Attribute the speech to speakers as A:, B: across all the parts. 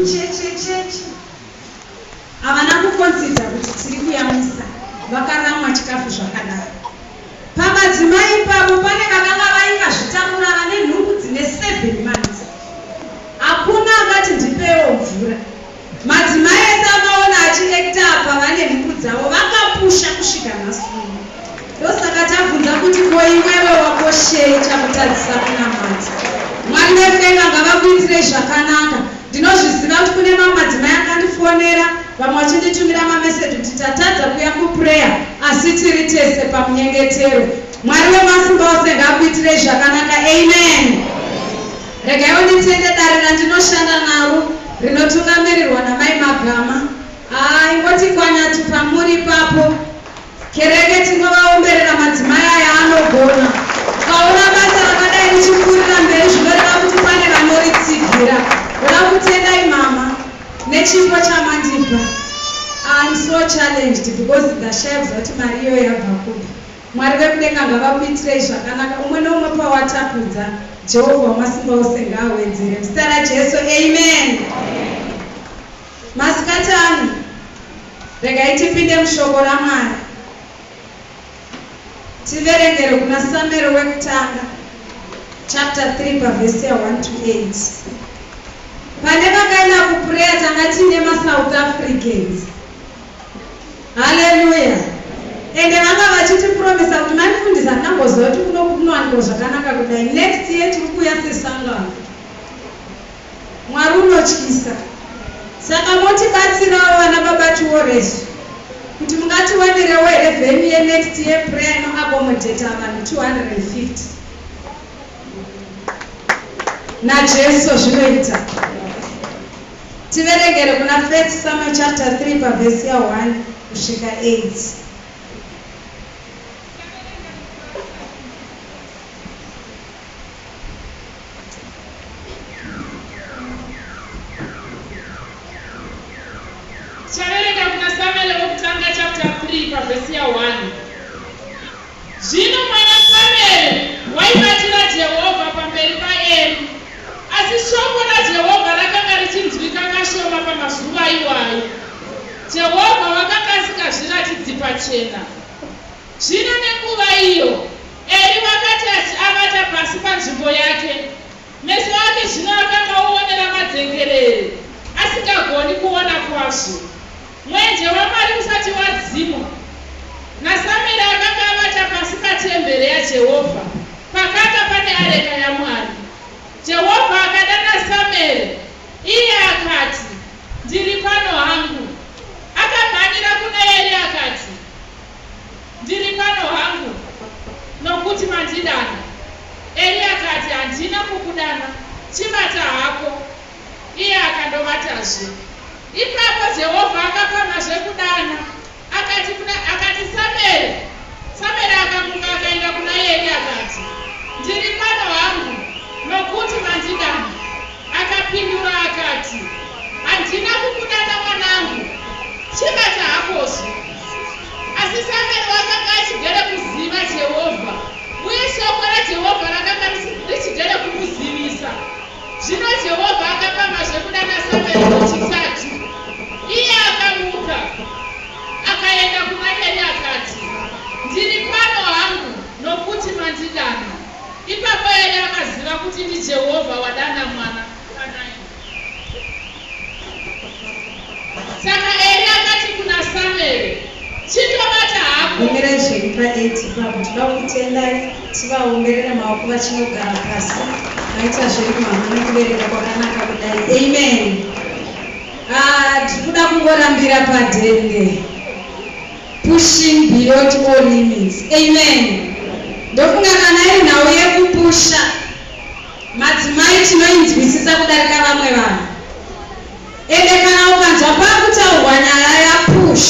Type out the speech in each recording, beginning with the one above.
A: cheche havana kukonsidha kuti tiri kuyamisa vakaramwa chikafu zvakadaro. Pamadzimai ipapo pane vakanga vaingazvitakura vane nhumbu dzine 7 months. Hakuna akati ndipewo mvura. Madzimai ese akaona achiekta apa vane nhumbu dzavo vakapusha kusvika nhasi. Ndosaka tabvunza kuti ko iwewe wakoshei chakutadzisa kunamata. Mwari wedenga ngavakuitire zvakanaka. Ndinozviziva kuti kune mamwe madzimai akandifonera vamwe vachinditumira mameseji kuti tatadza kuuya kupureya asi tiri tese pamunyengetero. Mwari wemasimba ose ngaakuitire zvakanaka. Amen. Regaiwo nditende dare randinoshanda naro rinotungamirirwa namai Magama. Ingoti kwanyatu pamuri papo kereke tinovaomberera madzimai aya anogona. Ukaona basa rakadai richikurira mberi zvinoreva kuti pane vanoritsigira. Ndoda kutendai mama nechipo chamandipa. I'm so challenged because ndashaya kuti mari iyo yabva kupi. Mwari wekudenga ngavakuitirei zvakanaka. Umwe neumwe pawatapudza Jehovha wamasimba ose ngaawedzere. Muzita raJesu. Amen. Masikati ano regai tipinde mushoko raMwari. Tiverengere kuna Samueri wekutanga chapter 3 pavhesi ya 1 to 8. Pane vakaenda kupureya tanga tine maSouth Africans. Hallelujah. Ende vanga vachitipromisa kuti manifundisa ndamboziva kuti kunowanikwa zvakanaka kudai. Next year tiri kuuya sesangano. Mwari unotyisa. Saka motibatsirawo vana baba tiworesu kuti mungatiwanirewo here venue ye next year prayer inoaccommodate vanhu 250. naJesu zvinoita. Tiverengere kuna 1 Samuel chapter 3 pavhesi ya 1 kusvika 8.
B: Chavereka kuna Samuel wekutanga chapter 3 pavhesi ya 1. Zvino mwana Samuel waibatira Jehovha pamberi paEli, asi shoko raJehovha rakanga richinzwika kashoma pamazuva iwayo. Jehovha wakanga asikazviratidzi pachena. Zvino nenguva iyo Eli wakati avata pasi panzvimbo yake, meso ake zvino akanga oonera madzengerere asingagoni kuona kwazvo. Mwenje waMwari usati wadzimwa, naSamueri akanga avata pasi patemberi yaJehovha, pakanga pane areka yaMwari. Jehovha akadana Samueri, iye akati, ndiri pano hangu. Akamhanyira kuna Eli akati, ndiri pano hangu, nokuti mandidana. Eli akati, handina kukudana, chibata hako. Iye akandovatazve. Ipapo Jehovha akapamazve kudana. Akati Samueri. Samueri akamuka akaenda kuna Eli akati, ndiri pano hangu, nokuti mandidana. Akapindura akati, handina kukudana mwanangu, chibata hakozve. Asi Samueri wakanga achigere kuziva Jehovha, uye shoko raJehovha rakanga richigere kumuzivisa. Zvino Jehovha akapamazve kudana Samueri wechitatu. Iye akamuka akaenda kuna Eli akati, ndiri pano hangu, nokuti mandidana. Ipapo Eli akaziva kuti ndiJehovha wadana mwana kanaye. Saka Eli akati kuna Samueri, chitobata hako.
A: Umere zviri pa8 papo toda kutendai tivaomberera maoko vachinogara pasi. Maita zviri mama nekubereka kwakanaka kudai. Amen. Tikuda kungorambira padhenge. Pushing beyond all limits. Amen. Ndofunga kana iri nhau yekupusha, madzimai tinoinzwisisa kudarika vamwe vanhu. Ende kana ukanzwa pakutaurwa nyaya yapush,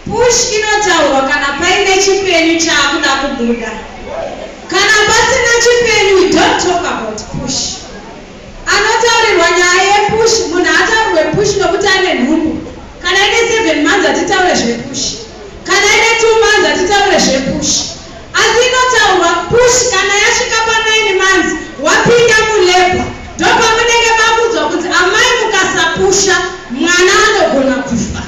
A: push inotaurwa kana paine chipenyu chaakuda kubuda. Kana pasina chipenyu, don't talk about push. Anotaurirwa nyaya yepush, munhu ataurirwe push nokuti ane nhumbu. Kana ine 7 months atitaure zvepush. Kana ine 2 months atitaure zvepush. Asi inotaurwa push kana yasvika pa 9 months wapinda muleba. Ndopamunenge mabudzwa kuti amai mukasa ukapusha mwana anogona kufa.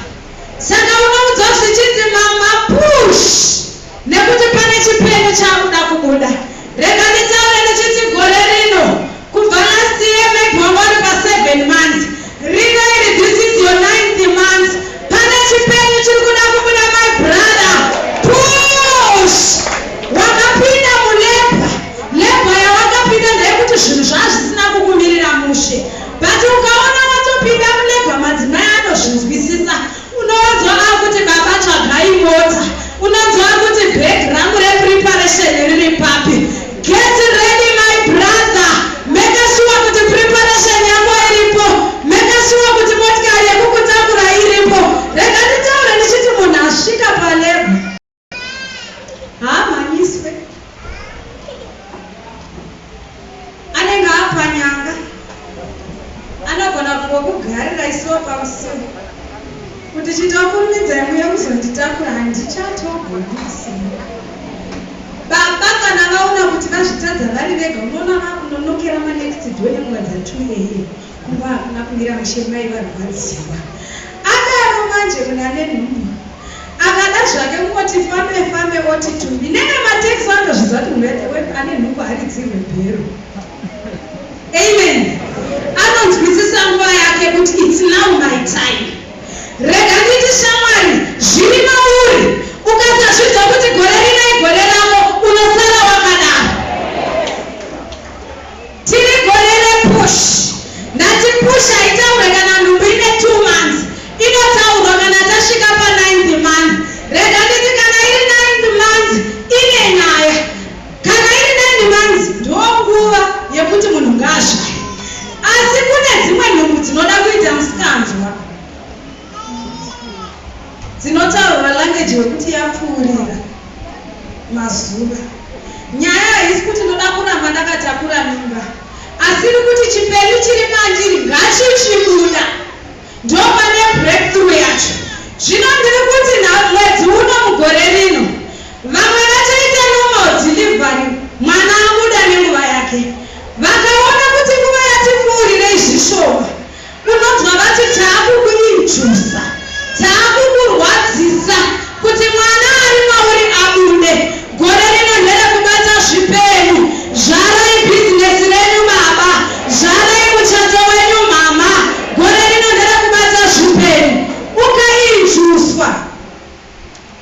A: Saka unoudza zvichiti mama push, nekuti pane chipenyu chakuda kubuda. Rega nditaure ndichiti gore rino kubva last year maybe wanga uri pa 7 months, rino iri this is your 9th month, pane chipenyu chiri kuda kubuda my brother. Push! Wakapinda mulebha, lebha yawakapinda ndeyekuti zvinhu zvazvisina kukumirira mushe, but ukaona watopinda mulebha madzimai anozvinzwisisa. Unonzwa kuti baba tsvagai mota, unonzwa kuti background repreparation riri papi. Get ready my brother, make sure kuti preparation yako iripo, make sure kuti motikari yekukutakura iripo. Rega nditaure ndichiti munhu asvika palebha haamhanyiswe, anenge apanyanga, anogona kungokugarira isiwo pamusuwo kuti chitokurumidza muye kuzonditakura handichatogondisi. Baba kana vaona kuti vazvitadza vari vega, unoona vakunonokera manext door emwedza 2 eye kunga hakuna kumira mushemai varwadziwa. Akaro manje kuna nenhumbu akada zvake kungoti fambe oti tumbi nenge mateksi andozviziva kuti munhu ane nhumbu aridzirwe bhero. Amen. Anonzwisisa nguva yake kuti it's now my time. Rega nditi shamwari, zviri mauri, ukasazvidza kuti gore rino igore rako, unosara wakadaro. Tiri gore repush. Ndatipush haitaurwe kana nhumbu ine 2 months, inotaurwa kana tasvika pa 9th month. Rega nditi kana iri 9th month ine nyaya, kana iri 9 months ndonguva yekuti munhu ngaazvaye. Asi kune dzimwe nhumbu dzinoda kuita musikanzwa, dzinotaura language yekuti yapfuurira mazuva. Nyaya haisi kuti ndoda kuramba ndakatakura mimba, asi iri kuti chipenyu chiri mandiri ngachichibuda, ndo pane breakthrough yacho. Zvino ndiri kuti mwedzi uno mugore rino vamwe vachaita normal delivery, mwana abuda nenguva yake. Vakaona kuti nguva yatipfuurirei zvishoma, unonzwa vati taakukuinjusa, taakukurwadzisa kuti mwana ari mauri abude. Gore rino nderekubata zvipenyu. Zvarai bhizinesi renyu baba, zvarai muchato wenyu mama. Gore rino nderekubata zvipenyu. Ukainjuswa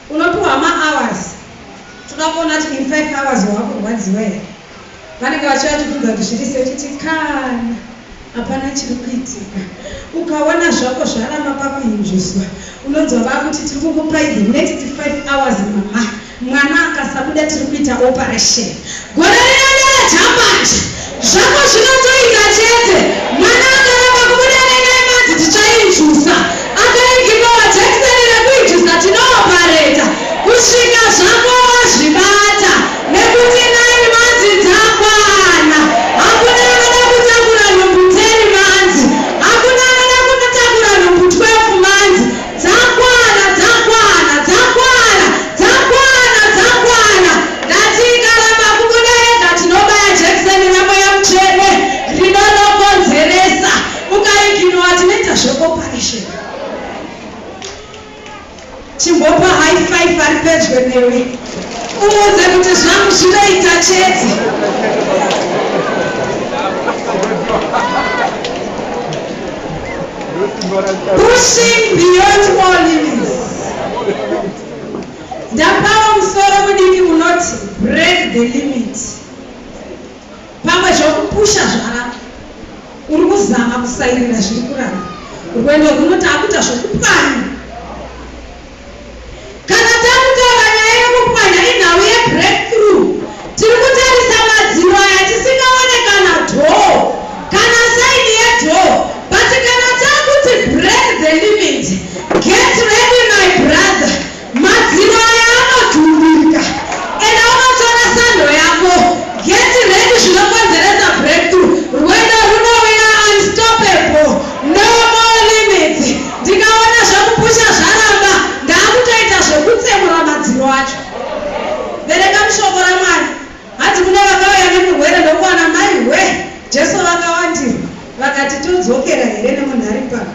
A: unopiwa ma-hours. Tunakuona kuti in 5 hours wakurwadziwa here. Vanenge vachivatibvunza kuti zviri sei, uchiti kana hapana chiri kuitika. Ukaona zvako zvaramba pakuinjuswa, unonzwa vakuti tiri kukupai the next 5 hours mama, mwana akasabuda tiri kuita operation. Gore rino nderejambanje, zvako zvinotoita chete. Mwana akaramba kubuda ne9 months tichainjusa, akaigivawa jekiseni rekuinjusa tinooperator kusvika zvako wazvibata, nekuti 9 months dzakwana. Hakuna anoda kutakura nhumbu 10 months, hakuna anoda kutakura nhumbu 12 months. Dzakwana. Ndati ikaramba kubuda yega tinobaya jekiseni remweya mutsvene rinonokonzeresa. Ukaiginowa tinoita zveoperation. Chimbopa high five ari pedyo newe, umuudze kuti zvangu zvinoita chete. Pushing beyond all limits. Ndapawo musoro mudiki unoti break the limit. Pamwe zvokupusha zvara, uri kuzama kusairira zviri kuramba. Rwendo runoti akuita zvokupwanya. Kana takutaura nyaya yekupwanya inhau yebreakthrough, tiri kutarisa madziro aya tisingaone kana dhoo kana saini yedhoo. But kana takuti break the limit, get ready my brother. Madziro aya anodhurika, ena unotora sando yako. Get ready zvinokonzeresa breakthrough. Rwendo runouya unstoppable, no more limits. Ndikaona zvakupu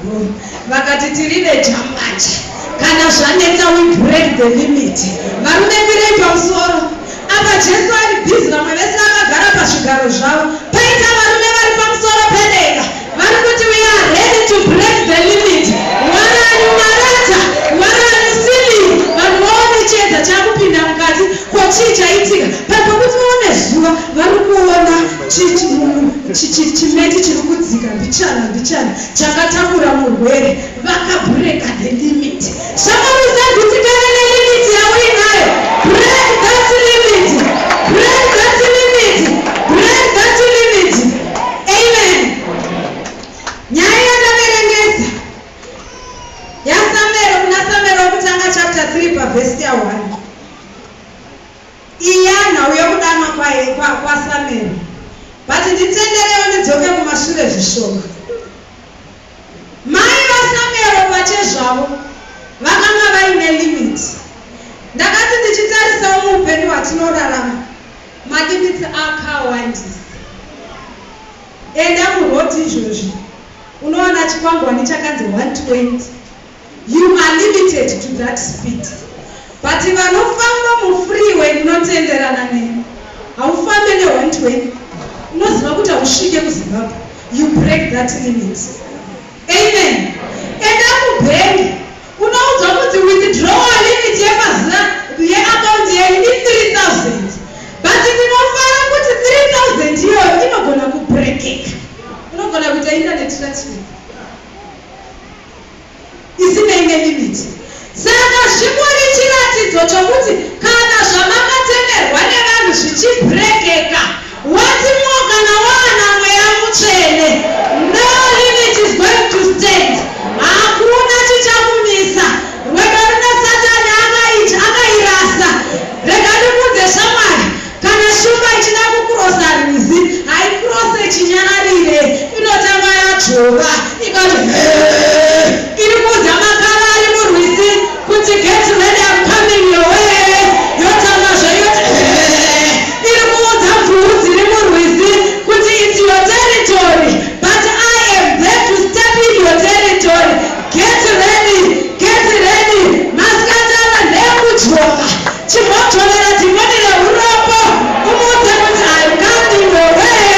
A: zvavo vakati tiri nejambacha kana zvanetsa we break the limit. Varume kwirei pamusoro apa Jesu ari bhizi, vamwe vese vakagara pazvigaro zvavo, paita varume vari pamusoro pedenga vari kuti we are ready to break the limit. Warani marata, warani sili, vanhu vaone chiedza chakupinda mukati kochii chaitika. Pekuti vaone zuva vari kuona chimeti chiri kudzika mbichana chakatakura murwere, vakabreka the limit. Zvakarusa kuti kana nelimit yauinayo, break that limit, break that limit, break that limit. Amen. Nyaya yataverengesa yaSamueri, kuna Samueri wokutanga chapter 3 pavhesi ya 1. Iyana uyo kudanwa kwaSamueri. But nditenderewo ndidzoke kumashure zvishoma. Mai vaSamueri pachezvavo vakanga vaine limit. Ndakati ndichitarisawo muupenyu hwatinorarama, malimits akawandisa. Enda muroti izvozvi unoona chikwangwani chakanzi 120. You are limited to that speed. But vanofamba mufreeway ndinotenderana nemi, haufambe ne120, unoziva kuti hausvike kuZimbabwe. You break that limit. Amen. Enda kubhengi unoudzwa kuti withdrawal limit yeaccount yenu ni 3000. But ndinofara kuti 3000 iyoyo inogona kubrekeka, unogona kuita internet transfer isina ine limit. Saka zvingori chiratidzo chokuti kana zvamakatemerwa nevanhu zvichibrekeka, wati mwogana waana mweya mutsvene, no limit is going to stand. Hakuna chichakumisa. Rwendo runa Satani akairasa. Rega ndikudze shamwari, kana shumba ichida kukurosa rwizi, haikurose chinyararire, inotanga yadzvova ikati iri kudza makava ari murwizi kuti get ready, I'm coming your way. Yotanga zvayoti iri kuudza mvuu dziri murwizi kuti it's your territory, but I am there to step in your territory. Get ready, get ready. Masikatava ndekudzvova chimotonera dhimoni rehuropo umuudze kuti I'm coming your way.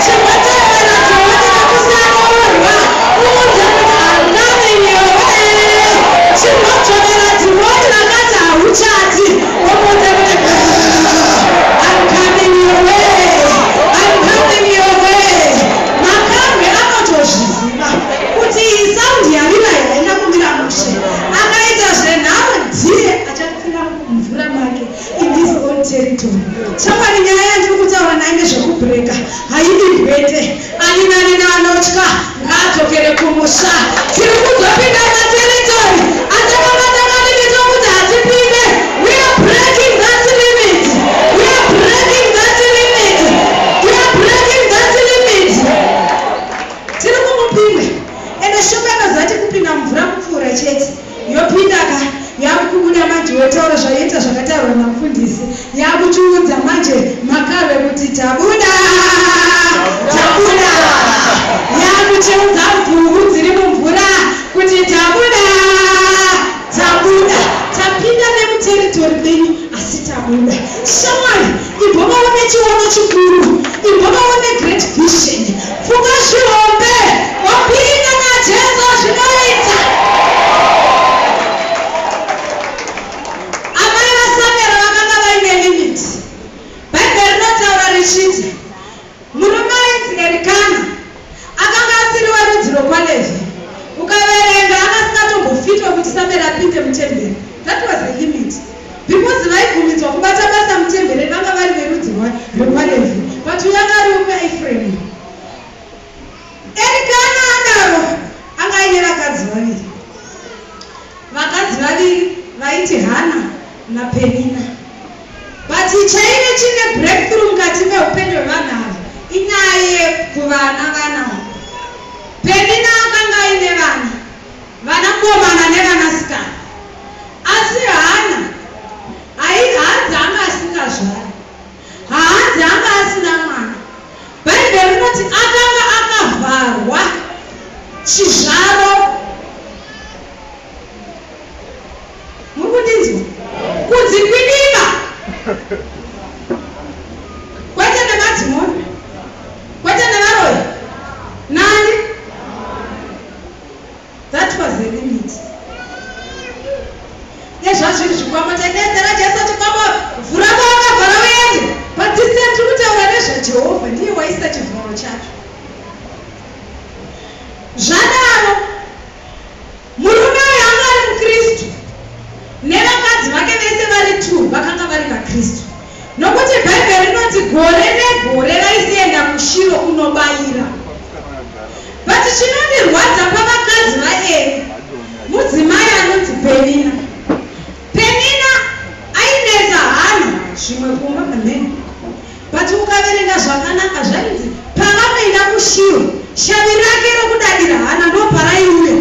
A: Chimotonera dhimoni rekusanorwa umuudze kuti I'm coming your way. Chimotonera dhimoni rakati hauchati umuudze kuti I'm coming your way, I'm coming your way. Makarwe akatozviziva kuti iyi saundi yarina yaenda kumira mushe, akaita zvenharo ndiye achatira mumvura make in his own territory. Shamwari, nyaya yandiri kutaura naye nezvekubreka haidi bwete. Ani nani nevanotya ngaadzokere kumusha. Tiri kuzopinda materitory atakabata malimit okuti hatipinde. We are breaking that limit. We are breaking that limit. We are breaking that limit. Tiri kumupinda. Ende shumba inozati kupinda mvura kupfuura chete. Yopinda ka yakukubuda manje wetaura zvaita zvakataurwa namufundisi. Yakuchiudza manje makarwe kuti tabuda. Tabuda. Yakuchiudza mvuu dziri mumvura kuti tabuda. Tabuda. Tapinda nemuteritori penyu asi tabuda. Shamwari, imbovaone chiono chikuru, imbovaone great vision. Pfuka zvihombe, wapinda naJesu zvinoita. Amai vaSamueri vakanga vaine limit. Bhaibheri rinotaura richiti murume ainzi Erikana akanga asiri werudzi rwokwaLevhi. Ukaverenga akasingatombofitwa kuti Samueri apinde mutemberi. That was a limit. Because vaibvumidzwa kubata basa mutemberi vanga vari verudzi rwokwaLevhi. But uyo anga ari weEfraimu. Erikana adaro anga aine vakadzi vaviri. Vakadzi vaviri vaiti Hana naPenina. But chaive chine breakthrough mukati meupenyu hwevanhu ava inyaya yekuvana vanavo. Penina akanga aine vana, vanakomana nevanasikana. Asi Hana haadzi anga asingazvari, haadzi anga asina mwana. Bhaibheri rinoti akanga akavharwa chizvaro kundinzwa kudzikwidima kwete nemadzimoni kwete nevaroyi nani. That was the limit. Nezvazviri zvikwama taidedzera Jesu chikwama vhura kwavakavhara uende but this time tiri kutaura nezvaJehovha ndiye waisa chivharo chacho. Zvadaro murume uyu anga ari muKristu nevakadzi vake vese vari 2 vakanga vari vaKristu, nokuti Bhaibheri rinoti gore negore vaisienda kuShiro kunobayira. But chinondirwadza pavakadzi vaEri mudzimai anonzi Penina. Penina ainetsa Hana zvimwe kumba pamene, but ukaverenga zvakanaka zvainzi pavanoenda kuShiro shavi rake rokudadira Hana ndoparaiuya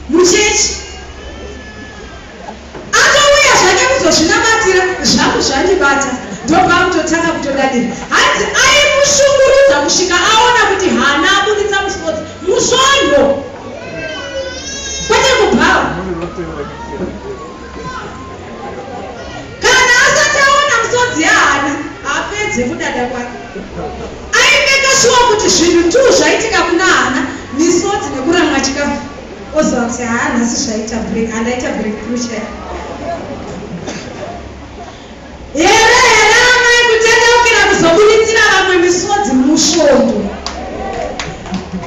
A: muchechi. Atouya zvake kuzozvinamatira zvangu zvandibata ndopakutotanga kutodadira. Hanzi aimushungurudza kusvika aona kuti Hana abuditsa musodzi musvondo kwete kubhawa. Kana asati aona musodzi yaHana apedze kudada kwake, aimeka shuwa kuti zvinhu 2 zvaitika kuna Hana, misodzi nekuramwa chikafu. Oziva kuti Hana si zvaita andaita breakthrough chaiyo. Here amai kutendeukira kuzobuditsira vamwe misodzi musvondo.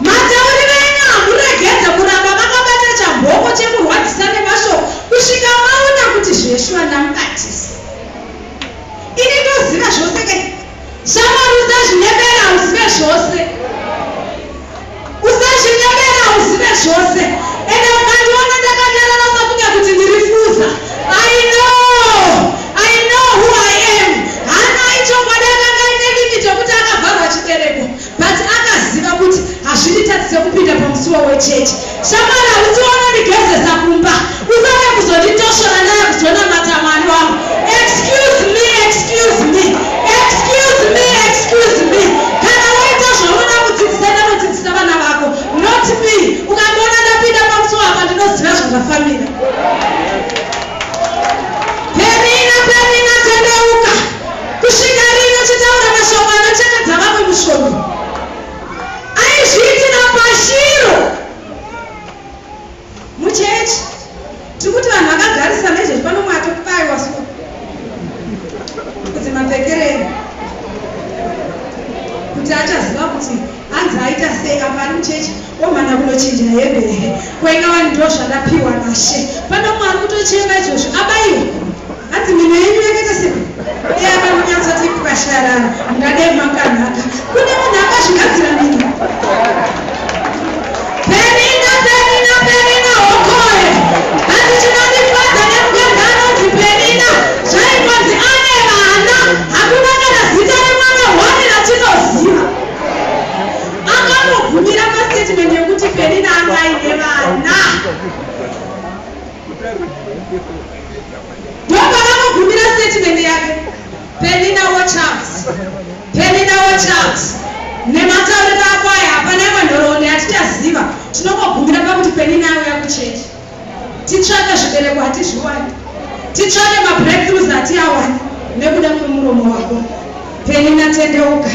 A: Matauriro enyu hamuregedze kuramba makabata chamboko chekurwadzisa nemashoko kusvika maona kuti zveshua ndamubatisa. Ini ndoziva zvose ke shamwari, usazvinyemera uzive zvose, usazvinyemera uzive zvose. Ende ukandiona ndakanyarara sakunya kuti ndirifuza, I know who I am. Hana ichokwadi akanga ine limit yokuti akavharwa chibereko, but akaziva kuti hazvidi tatsise kupinda pamusuwo wechechi. Shamwari, hausiona ndigezesa kumba, usave kuzonditoshora ndaya kuzonamata Mwari wangu. Excuse me. Kana waita zvaunoda kudzidzisa ndanodzidzisa vana vako, not me. Ukangoona ndapinda pamusuwo apa ndinoziva zvakafambira. Penina tendeuka kusvika rino chitaura mashoko anochekedza vamwe musvondo. Aizviitira paShiro muchechi. Tiri kuti vanhu vakagarisa nezvezvi pano mwe atokubayiwa so kuti mapfekereni kuti achaziva kuti hanzi aita sei apa ari muchechi omhana kunochinja hembe kwaingava ndo zvadapiwa naShe. Pano Mwari kutochema izvozvo abayiwa ati mino yenyu yakaita sei eakanonyatsoti kwasharara mungadai makanaka. Kune munhu akazvigadzira mino. Penina hokoe hanzi chinondifadza nemuganga anonzi Penina zvainonzi ane vana, hakuna kana zita remwana hwani ratinoziva. Akanogumira pastatement yekuti Penina anga aine vana. Ndopavanogumira statement yake Penina watch out. Nematauriro ako aya hapana imwe nhoroondo yatichaziva. Tinongogumira pakuti Penina auya kuchechi. Titsvake zvibereko hatizviwani, titsvake mabreakthroughs hatiawani nekuda kwemuromo wako. Penina tendeuka,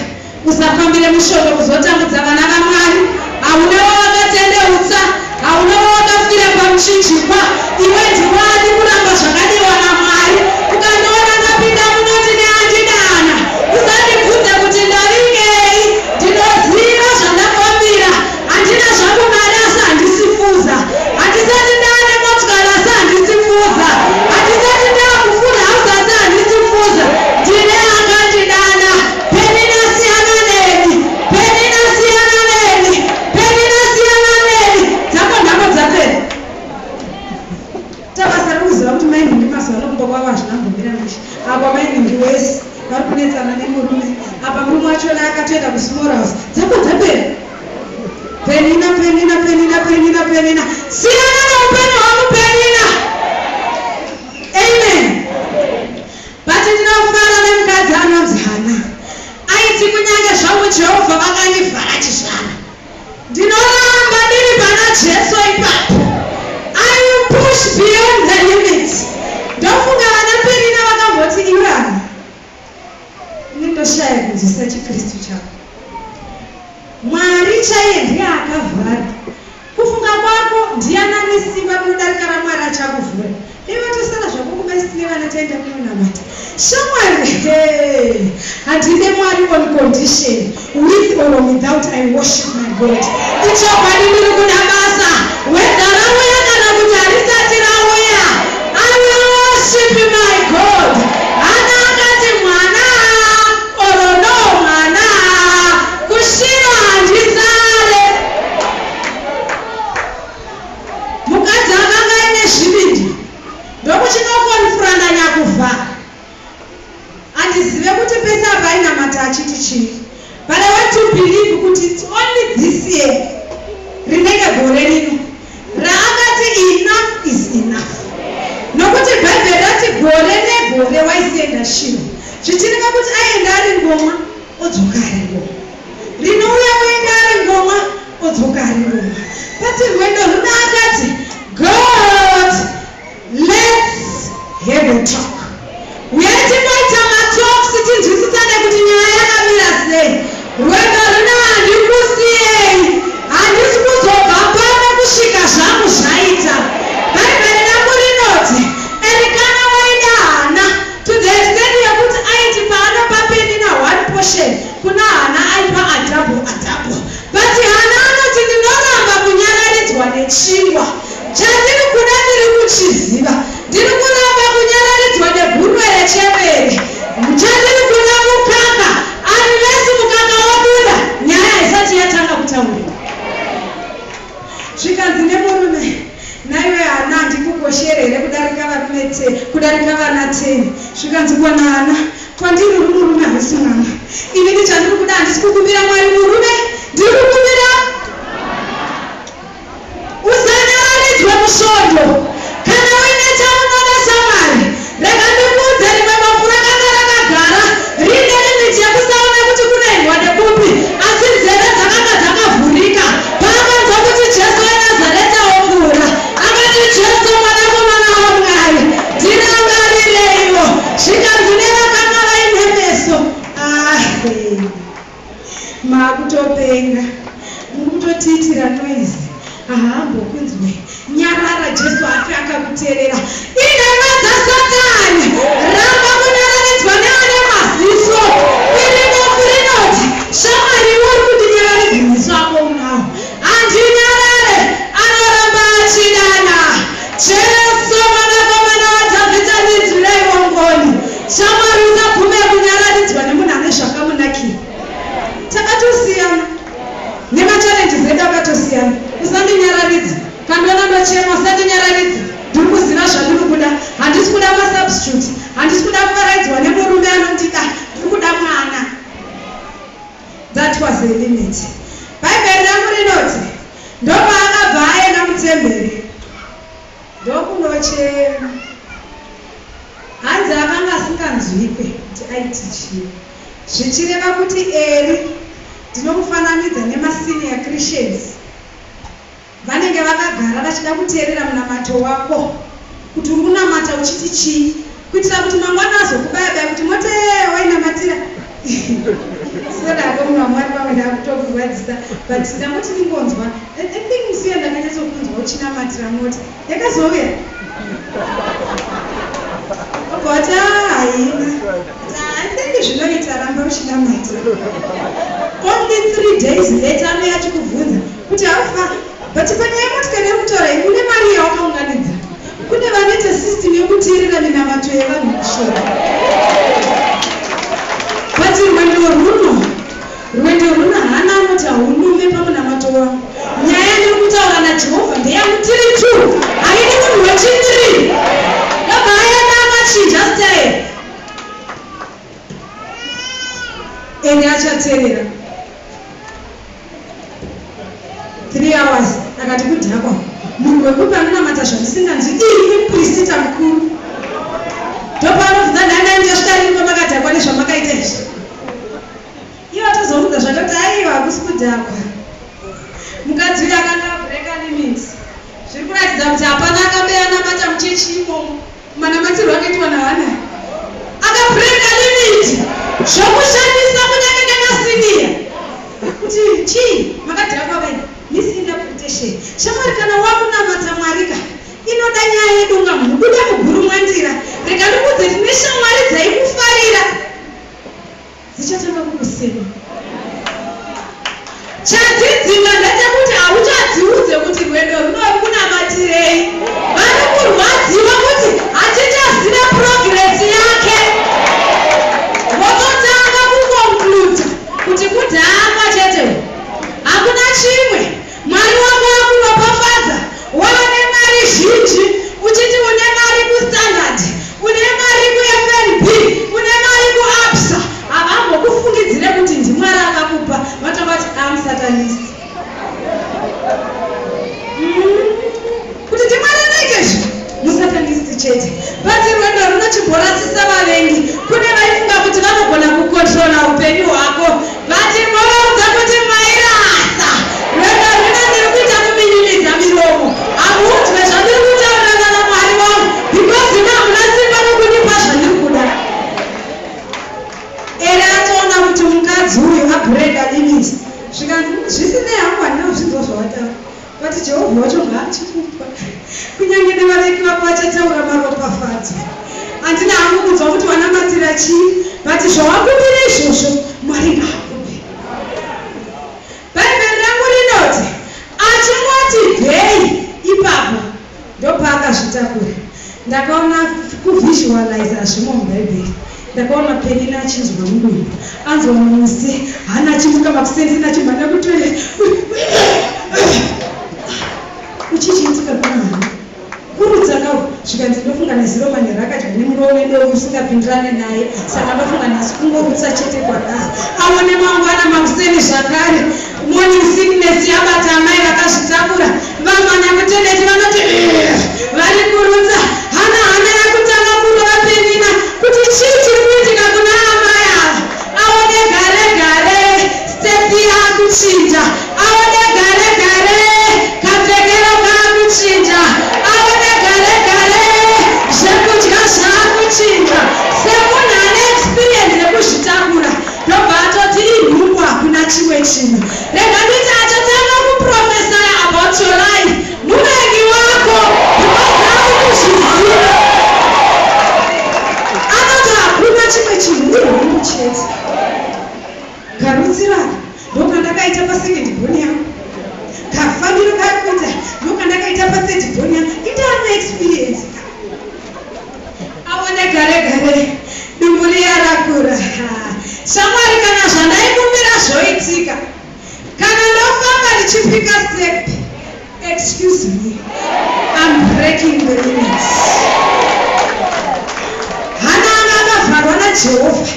A: usafambire mushondo kuzotambudza vana vaMwari. Hauna wawakatendeutsa, hauna wawakafira pamuchinjikwa. Iwe ndiwani kuramba zvakadiwa naMwari. Ukandiona ndapinda munoti nehandidana, usandibvunze kuti ndaringei. Ndinoziva zvandakafambira. Handina zvangu mari asi handisifuza. Handisati ndaane motikari asi handisifuza. Handisati ndaakufura hausi asi handisifuza. Ndine akandidana. Penina siyana neni. Dzako nhamo dzapera. Tabasa rikuziva kuti maini ndimazuva nokumba kwavo hazvinambomira mushe. Apa maini ndiwesi vari kunetsana nemurume. Apa murume wachona akatoenda kusmall house. Dzako dzapera. Penina. Siyana neupenyu hwangu Penina. Amen. But ndinofara nemukadzi anonzi Hana. Aiti kunyange zvangu Jehovha vakandivhara chizvara, ndinoramba ndiri pana Jesu ipapo. I will push beyond the limits. chikristu chako. Mwari chaiye ndiye akavhara. Kufunga kwako ndiana nesimba kunodarika raMwari achakuvhura. Iwe tosara zvako kumaisine vana taenda kunonamata. Shamwari, handine Mwari on condition. With or without, I worship my God. Ichokwadi ndiri kuda basa. Whether rawuya kana kuti harisati rawuya, I will worship my God. Hana akati mwana oro no mwana kushira handisare. Mukadzi akanga ine zvivindi ndokuchinokonfurana nyakuvhara. Handizive kuti pese apa ainamata achiti chii. But I want to believe kuti it's only this year rinenge gore rino raakati enough is enough. Nokuti Bhaibheri rati gore negore waisienda shiro. Zvichireva kuti aenda ari ngomwa odzoka ari ngomwa. Rinouya uenda ari ngomwa odzoka ari ngomwa. But rwendo runa akati God, let's have a talk. Uyati kwaita matalks tinzwisisane kuti nyaya yakamira sei. Rwendo runa handikusiyei. Handisi kuzobva pano kusvika zvangu zvaita. Bhaibheri rangu rinoti Elikana waida Hana to the extent yekuti aiti paanopa Penina 1 portion kuna Hana aipa adhabu. But Hana anoti ndinoramba kunyararidzwa nechingwa. Chandiri kuda ndiri kuchiziva. Ndiri kuramba kunyararidzwa nebhurwe rechembere. Chandiri kuda mukaka. Unless mukaka wabuda nyaya isati yatanga kutaurwa. Zvikanzi nemurume naiwe Hana ndikukosherere kudarika vana 10. Zvikanzi kwana Hana kwandiri uri murume havisi mwana. Inini chandiri kuda handisi kukumbira Mwari murume, ndiri kukumbira usanyararidzwe musvondo. Kana uine chaunoda saMwari, rega ndikuudze rimwe bafu rakanga rakagara rine limiti yekusaona kuti kunoendwa nekupi, asi nzeve dzakanga dzakavhurika paakanzwa kuti Jesu weNazareta opfuura. Akati Jesu mwanakomana waMwari, ndirangarireiwo. Zvikanzi nevakanga vaine meso, maakutopenga, mukutotiitira noizi. Haambokunzwe nyarara, Jesu ati akakuteerera. Inhema dzaSatani ramba kunyararidzwa neane maziso. Iri bofu rinoti shamwari uri kundinyararidza meso ako unawo. Handinyarare, anoramba achidana. Jesu mwanakomana waDhavhidhi ndinzwirei ngoni. Shamwari usabvume kunyararidzwa nemunhu ane zvakamunakira. Takatosiyana nemachallenges edu akatosiyana. Usandinyaradza. Kandiona ndochema usandinyaradza. Ndiri kuziva zvandiri kuda. Handisi kuda masubstitute. Handisi kuda kuvaraidzwa nemurume anondida. Ndiri kuda mwana. That was the limit. Bhaibheri rangu rinoti ndopaakabva aenda mutemberi ndokundochema. Hanzi akanga asinganzwikwe kuti aiti chii. Zvichireva kuti eri ndinomufananidza nemasenior Christians. Vanenge vakagara vachida kuteerera munamato wako kuti unamata uchiti chii, kuitira kuti mangwana azokubaya kuti moto wainamatira. Sodako munhu waMwari pamwe ndakutokurwadzisa, but ndangoti ndingonzwa things iyo ndakanyatsokunzwa uchinamatira mota yakazouya but haina. I think zvinoita ramba uchinamatira. Only 3 days later anoyachikubvunza kuti haufa. But panyaya motikari yekutora une mari yawakaunganidza. Kune vanoita system yekuteerera minamato yevanhu kushora. But rwendo runo Hana anoti haunume pamunamato wangu. Nyaya ndiri kutaura naJehovha ndeyamutiri tu, haidi munhu wechitiri. Ndobva aenda amachinja style. Ende achateerera 3 hours. Akati kudhakwa munhu wekupa anonamata zvandisinganzwi iri muprista mukuru. Ndopaanobvunza nhanda ndiyosvika ringo makadhakwa nezvamakaita izvi. Ivo atozomudza zvakati aiwa hakusi kudhakwa. Mukadzi uyu akanga abreka limits. Zviri kuratidza kuti hapana akabeyanamata muchechi imomo. Manamatirwo akaitwa naHana akabreka limit. Zvokushandisa kunyange kuti chii makadhakwa venyu misinterpretation. Shamwari kana wakunamata Mwari ka inoda nyaya yedu nga mubude muguru mwandira. Rega ndikudze tine shamwari dzaikufarira dzichatanga kukusema. Chadzidzinga ndechekuti hauchadziudze kuti rwendo runokunamatirei. Vari kurwadziwa kuti hatichazina progress yake. Vototanga kukonkluda kuti kudhakwa chete. Hakuna chimwe. Mwari wako akuropafadza. Wava nemari zhinji. Uchiti une mari kuStandard, une mari kuFNB, une mari kuABSA. Havambokufungidzire kuti ndimwari akakupa. Vatobati am Satanist. Kuti ndimwari nekezvo musatanist chete. Bati rwendo runochimborasisa vavengi. Kune vaifunga kuti vanogona kukontrola upenyu hwako. Vati movaudza kuti mairasa. Rwendo runandiri kuita kuminimidza miromo. Hamuudwe zvandiri kutaurana naMwari wangu. Because ina hamuna simba rokundipa zvandiri kuda. Ere atoona kuti mukadzi uyu abhureka limits. Zvikanzi zvisinei hangu handina kuzvinzwa zvawataura. Vati Jehovha wacho ngaachimupa. Kunyange nevavengi vako vachataura maropafadzo. Handina hangu kunzwa kuti wanamatira chii. Vati zvawakupira izvozvo Mwari ngaakupe. Bhaibheri rangu rinoti achingoti dhei ipapo ndopaakazvitakura. Ndakaona kuvisualize zvimo mubhaibheri. Ndakaona Penina achinzwa mudumbu, anzwa musi, hana achimuka makusenzina chimhanda kutoilet. Uchichiitika panani. Kurudzakawo zvikanzi ndofunga neziro manhero akadya nemuromo wedu usingapindirane naye. Saka ndofunga nhasi kungorutsa chete kwadaro. Aone mangwana makuseni zvakare. Morning sickness yabata amai vakazvitakura. Vamanya kuteneti vanoti vari kurutsa. Hana yakutanga kurova Penina kuti chii chiri kuitika kuna amai ava. Aone gare step yakuchinja. Aone gare kapfekero kakuchinja. Aone gare zvekudya zvakuchinja. Semunhu ane experience yekuzvitakura ndobva atoti inhuku hakuna chimwe chinhu. Rega nditi achatanga kuprofesaya about your life muvengi wako because akuzviziva. Anoti hakuna chimwe chinhu ndihungu chete. Karutsirana ndokandakaita pasecond born yangu. Kafambiro kakuita ndokandakaita pathird born yangu. Indane experience. Aone gare dumbu riyarakura. Shamwari kana zvandaikumbira zvoitika. Kana ndofamba ndichipika step. Excuse me. I'm breaking the limits. Hana akavharwa naJehovha.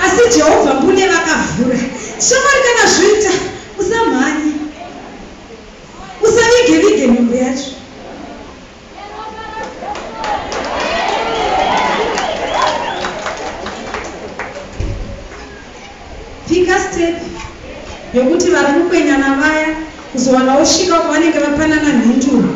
A: Asi Jehovha mbune vakavhura. Shamwari kana zvoita usamhanye. Usavige nhumbu yacho. Pika step yokuti vari kukwenyana vaya kuzowana usvika kwavanenge vapanana nhinduro.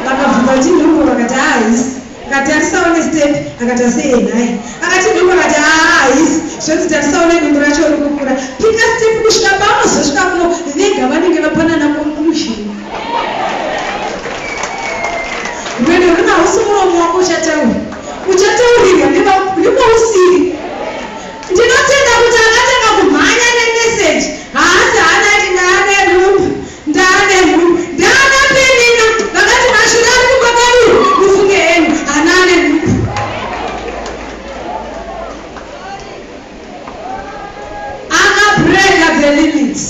A: Vakabvunza kuti nhumbu vakati haisi. Akati atisaone step akati asei naye. Akati nhumbu akati haisi. Zvoti tatisaone nhumbu racho rikukura. Pika step kusvika paanozosvika kuno vega vanenge vapanana conclusion. Rwendo runa hausi muromo wako uchataura. Uchataurirwa nevausiri. Ndinotenda kuti akatanga kumhanya nemeseji. Haasi hana ati ndaane nhumbu. Ndaana Penina. Vakati mashure ari kubakarira. Mufunge henyu hana ane nhumbu. Akabreka the limits.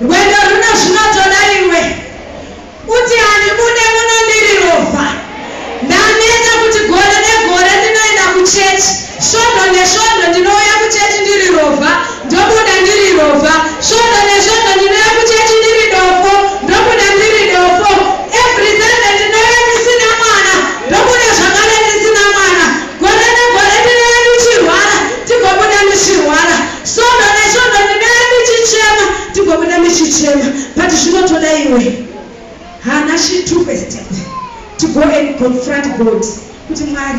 A: Rwendo runo zvinotoda iwe. Uti hani muno ndiri ropa. Ndaneta kuti gore negore ndinoenda kuchechi. Svondo nesvondo ndinouya kuchechi ndiri ropa. Ndobuda ndiri ropa. Svondo nesvondo ndinouya kuchechi ndiri dofo. Ndobuda ndiri dofo. Every Sunday ndinouya ndisina mwana. Ndobuda zvakare ndisina mwana. Gore negore ndinouya ndichirwara. Tigobuda ndichirwara. Svondo nesvondo ndinouya ndichichema. Tigobuda ndichichema. But zvinotoda iwe. Hana she took a step to go and confront God. Kuti Mwari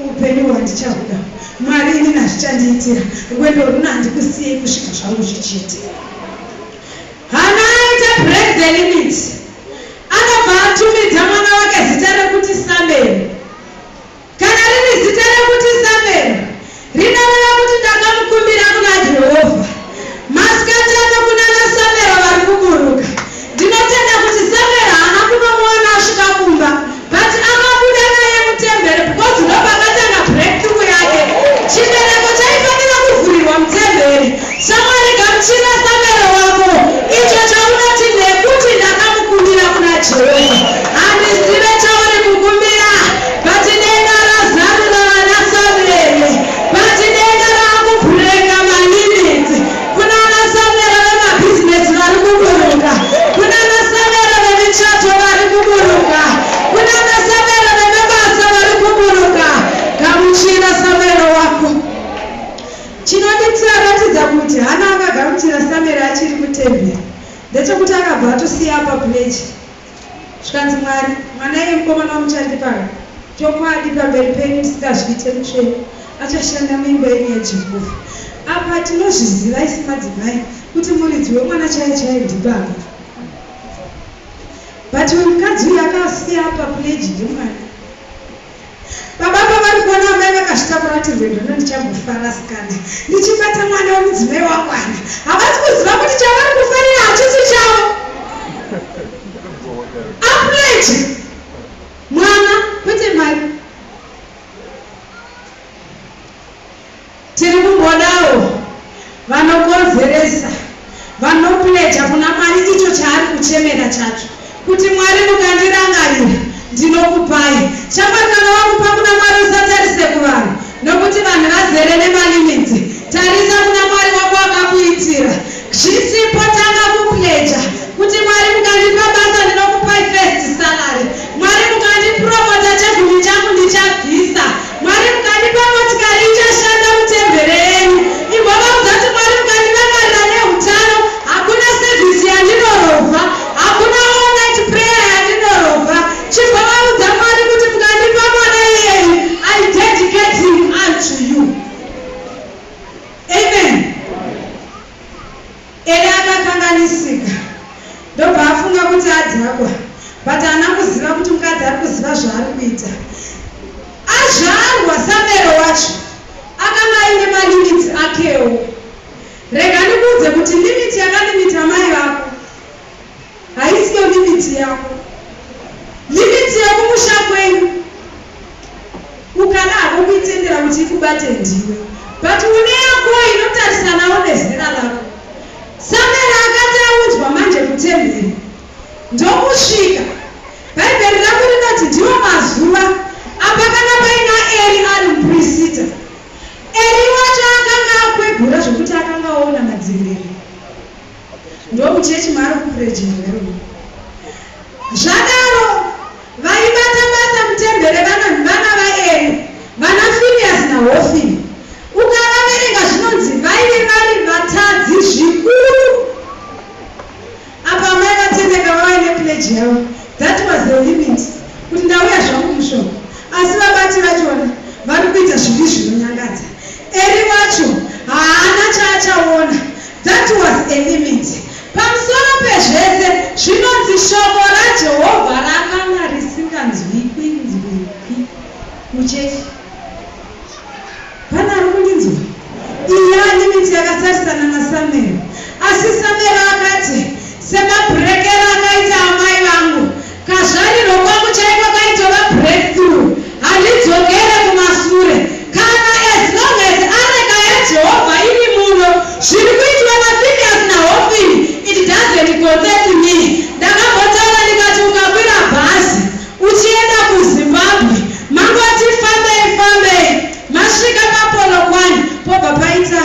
A: upenyu hwandichahuda. Mwari ini nazvichandiitira. Rwendo runa handikusiye kusvika zvangu zvichiitika. the limit. Anabva atumidza mwana wake zita rekuti Samuel. Kana riri zita rekuti Samuel, rinoreva kuti ndakamukumbira kuna Jehovha. Masikati ano kunana Samuel vari kuburuka. Ndinotenda kuti Samuel haana kunomuona asvika kumba, but akabuda naye mutemberi because ndopakatanga breakthrough yake. Chibereko chaifanira kuvhurirwa mutemberi. Shamwari gamuchira Samuel wako, icho chaunoti nekuti ndakamukumbira kuna Jehovha. Handizive chauri kukumbira, but denga razarura vana Samuel, but denga raakubhureka malimits. Kuna ana Samuel vemabhizinesi vari kuburuka, kuna ana Samuel vemichato vari kuburuka, kuna ana Samuel vemabasa vari kuburuka. Gamuchira Samuel wako. Chinoditiratidza kuti hana akagamuchira Samuel achiri kutemberi ndechekuti akabva atosiya pabuleji. Zvikanzi Mwari, mwana iye mukomana wamuchandipaka chokwadi pamberi penyu tisingazviite mutsvene, achashanda muimba yenyu yaJehovha. Apa tinozviziva isi madzimai kuti muridzi wemwana chaiye chaiye ndibaba, but uyu mukadzi uyu akasiya pabuleji ndimwana. Baba vari kuona amai vakazvitakura kuti rwendo ndichambofarasikana ndichibata mwana wemudzimai wakwana. Havasi kuziva kuti chavari kufarira hachisi chavo. Apuleji mwana kwete mari. Tiri kumbodawo vanokonzeresa, vanopuleja kuna Mwari icho chaari kuchemera chacho, kuti Mwari mukandirangarira ndinokupai. Shamwari kana wakupa kuna Mwari usatarise kuvanhu, nokuti vanhu vazere nemalimits. Tarisa kuna Mwari wako akakuitira. Zvisipo tanga kupleja kuti Mwari mukandipa basa ndinokupai first salary. Mwari mukandipromota chegumi changu ndichabvisa. Mwari mukandipa motikari ichashanda mutembere yenyu. Imbovaudza kuti Mwari mukandirangarira neutano, hakuna sevhisi yandinorovha, hakuna all night prayer yandinorovha. Chimbovaudza Mwari kuti mukandipa mwana iyeyu, I dedicate him unto you. Amen. Ere akakanganisika ndobva afunga kuti adzakwa, but haana kuziva kuti mukadzi ari kuziva zvaari kuita. Azvarwa Samuel wacho akanga aine malimits akewo. Rega ndikuudze kuti limiti yakalimita mai vako haisiyo limiti yako. Limiti yekumusha kwenyu ukada hako kuitendera kuti ikubate ndiwe, but une yako inotarisanawo nezera rako. Samuel akati audzwa manje kutemberi ndokusvika. Bhaibheri rako rinoti ndiwo mazuva apakanga paina Eri ari muprista. Eri wacho akanga akwegura zvokuti akanga aona madzingiriro. Ndomuchechi maari kupurejerwerumu. Zvadaro vaibata basa mutembere vana vaEri, vana Phineas naHofini. Ukavaverenga zvinonzi vaive vari vatadzi zvikuru. Apa mai vatendeka vavaine pledge yavo. That was the limit. Kuti ndauya zvangu mushoko. Asi vabati vachona vari kuita zvivi zvinonyangadza. Eri wacho haana chaachaona. That was a limit. Pamusoro pezvese zvinonzi shoko raJehovha rakanga risinganzwikwi muchechi. Pana ari kundinzwa? Iya limiti yakatarisana naSamuel. Asi Samuel akati semabhurekero akaita amai vangu, kazvariro kwangu chaiko kaitova breakthrough. Handidzokere kumashure. Kana as long as areka yaJehovha iri muno, zviri kuitwa naPhineas naHofini, it doesn't concern me. Ndakambotaura ndikati ukakwira bhazi uchienda kuZimbabwe, mangoti fambei, masvika paPolokwane, pobva paita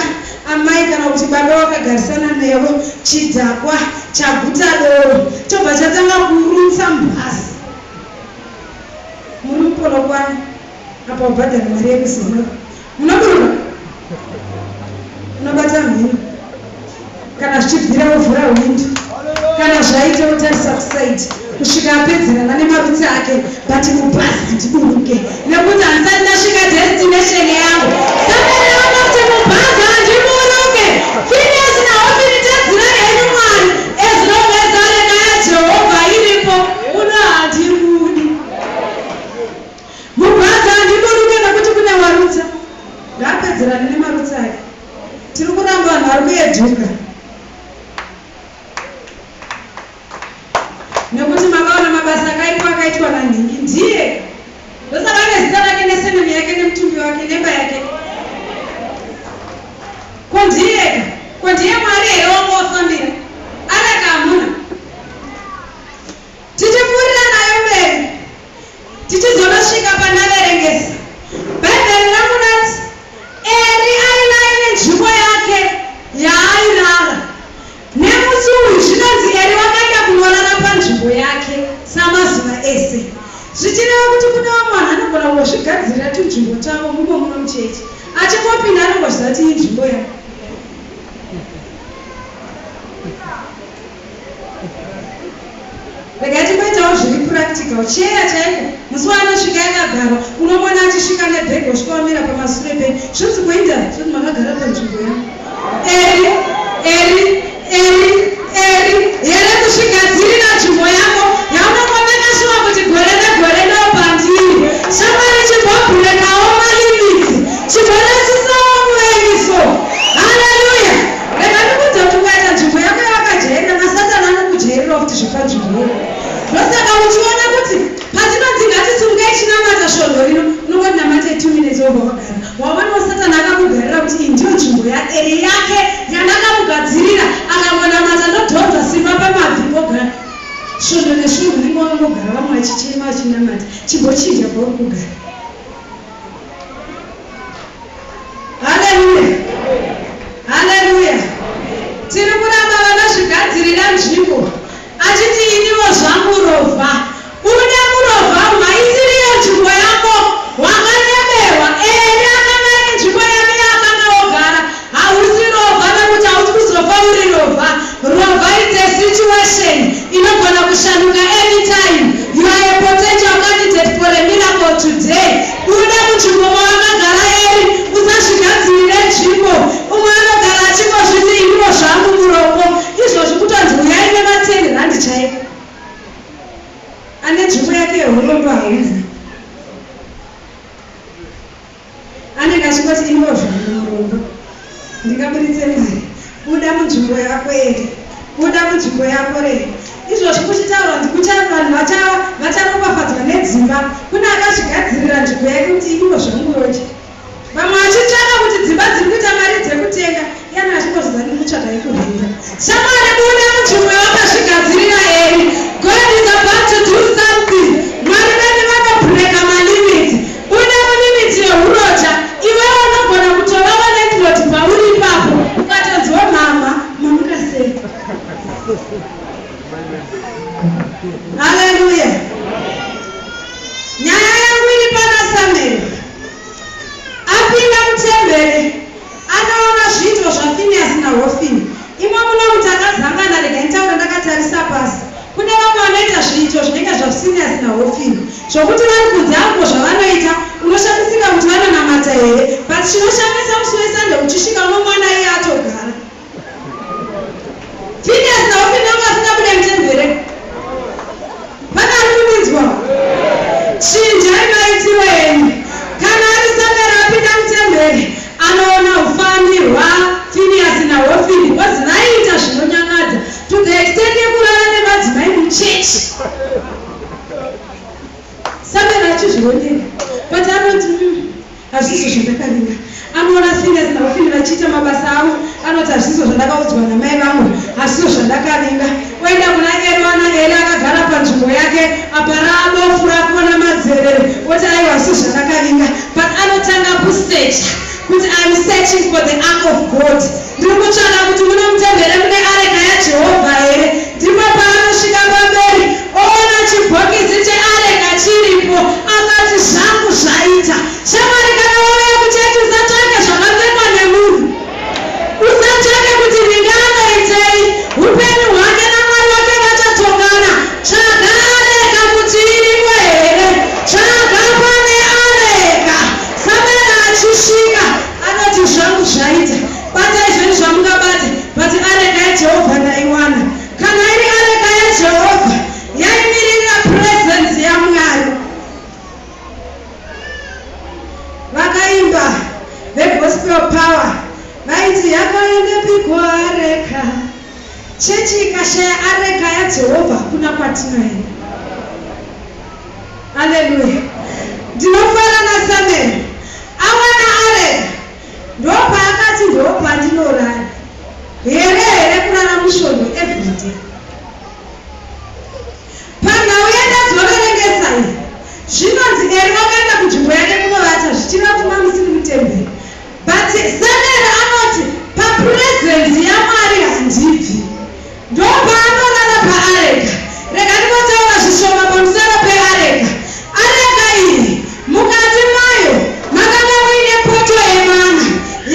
A: amai kana kuti baba wakagarisana nevo chidhakwa chaguta doro, chobva chatanga kurutsa mbhazi. Muri muPolokwane apa wabhadhara mari yekuZimbabwe, munoburuka, unobata mhino, kana zvichibvira wovhura hwindo, kana zvaita utarisa kusaiti kusvika apedzerana nemarutsi ake, but mubhazi ndiburuke nekuti handisati ndasvika destination yangu. Samuel kuti mubhazi handiburuke. Phineas naHofini tedzira henyu Mwari, as long as areka yaJehovha kugadzirana nemarutsi ake. Tiri kuramba vanhu vari kuyedhuka nekuti makaona mabasa akaitwa akaitwa nanhingi ndiye ndosaka ane zita rake nesenemi yake nemutumbi wake nemba yake. Kondiyeka kondiye mwari here wangu wafambira areka hamuna. Tichipfuurira nayo mberi tichizonosvika panaverengesa bhaibheri ramunati Eri aina ine nzvimbo yake yaairara. Nemusi uyu zvinonzi Eri wakaenda kunorara panzvimbo yake samazuva ese. Zvichireva kuti kune vamwe vanhu anogona kungozvigadzirira tunzvimbo twavo mumo muno muchechi. Achingopinda anongozviziva kuti iyi nzvimbo yake. Regai timboitawo zviri practical. Cheya chaiko musi waanosvika yakagara unomona achisvika nebhegi osvika wamira pamasure peni. Zvonzi kuenda zvoti makagara panzvimbo yangu. Eri here kuzvigadzirira nzvimbo yako yaunongomeka shuwa kuti gore negore ndopandiri. Shamwari chimbobhurekawo malimiti chimbonesisawo muvengiso. Haleluya. Rega ndikudza kuti ukaita nzvimbo yako yawakajairira masatani anokujairira kuti zvipanzvimbo yako. Ndosaka uchiona kuti patinonzi ngatisungei chinamata shorwo rino unongoti namate 2 minutes over wagara. Waonawo satani akamugarira kuti iyi ndiyo nzvimbo Eri yake yandakamugadzirira akangonamata ndodhodza simba pamabvi pogara. Shorwo neshorwo ringo vanongogara vamwe vachichema vachinamata chimbochinja pauri kugara. Haleluya. Haleluya. Tiri kuramba vanozvigadzirira nzvimbo achiti iniwo zvangu rovha. Uda murovha maisiriyo nzvimbo yako wakanemerwa. Eri akanga ine nzvimbo yake yaakanga ogara. Hausi rovha nekuti hausi kuzofa uri rovha. Rovha is a situation inogona kushanduka anytime. You are a potential candidate for a miracle today. Uda munzvimbo mawakagara Eri usazvigadzirire nzvimbo. Umwe anogara achingozviti iniwo zvangu murombo. Izvozvi kutonzi uyai ne10 rand chaiko. Ane nzvimbo yake yeurombo hauna. Anenge achingoti iniwo zvangu murombo. Ndingaburitse mari. Uda munzvimbo yako Eri. Uda munzvimbo yako Eri. Izvozvi kuchitaura kuti kuti vanhu vacharopafadzwa nedzimba. Kune akazvigadzirira nzvimbo yake kuti iniwo zvangu roje. Vamwe vachitsvaka kuti dzimba dziri kuita mari dzekutenga. Iyana achingozviziva ndikutsvaga yekurenda. Shamwari uda munzvimbo yawakazvigadzirira Eri. God is about to do something. Mwari vedu vanobhureka malimiti. Uda mulimiti yehuroja. Iwewe unogona kutovawo netloti pauri ipapo. Ukatonziwo mama mamukasei. Haleluya. Nyaya yangu iri pana Samuel. Apinda mutembere anaona zviito zvaFinehasi naHofini. Imwe muno kuti akazangana. Rega nditaura ndakatarisa pasi. Kune vamwe vanoita zviito zvinenge zvaFinehasi naHofini zvokuti vari kunze apo zvavanoita unoshamisika kuti vanonamata here. But chinoshamisa musi weSunday uchisvika unomwana iye atogara. Finehasi naHofini vanga vasingabude mutembere. Pana ari kuminzwa chinja inoitiwe henyu. Kana ari Samuel apinda mutembere anoona ufambi hwaFinehasi naHofini wazinaita zvinonyangadza to the extent yekurara nemadzimai muchechi. Samuel achizvionera but anoti hazvizvo zvandakaringa. Anoona Finehasi naHofini vachiita mabasa avo anoti hazvizvo zvandakaudzwa namai vamwe hazvizvo zvandakaringa. Oenda kuna Eri wana Eri akagara panzvimbo yake apara abofu rakuona madzerere oti aiwa hazvizvo zvandakaringa. But anotanga kusecha kuti I'm searching for the ark of God. Ndiri kutsvaka kuti muno mutembere mune areka yaJehovha here. Ndipo paanosvika pamberi oona chibhokisi cheareka chiripo. Akati zvangu zvaita. Shamwari kana wauya kuchechi usatsvake zvakapfekwa nemunhu. Usatsvake kuti ndingaanoitei. Upenyu hwake naMwari wake vachatongana. Tsvaga areka kuti iripo here. Tsvaga pane areka. Samuel achisvika anoti zvangu zvaita. Batai zvinhu zvamungabata. But areka yaJehovha ndaiwana. Kana iri areka yaJehovha yaimirira presence yaMwari. Vakaimba vebhozi gospel power vaiti yakaendepiko areka chechi ikashaya areka yaJehovha kuna kwatinoenda. Haleluya. Ndinofara naSamuel awana areka ndopa akati ndopa ndinorara here kurara mushondo everyday. Panhau yandadzoverengesai zvinonzi eri vakaenda kunzvimbo yake kunovata zvichivatuma musiri mutemberi, but Samuel anoti papurezenzi yaMwari handibvi. Ndopanorara paareka. Rega ndinotaura zvishoma pamusoro peareka. Areka iyi mukati mayo makanga muine poto yemana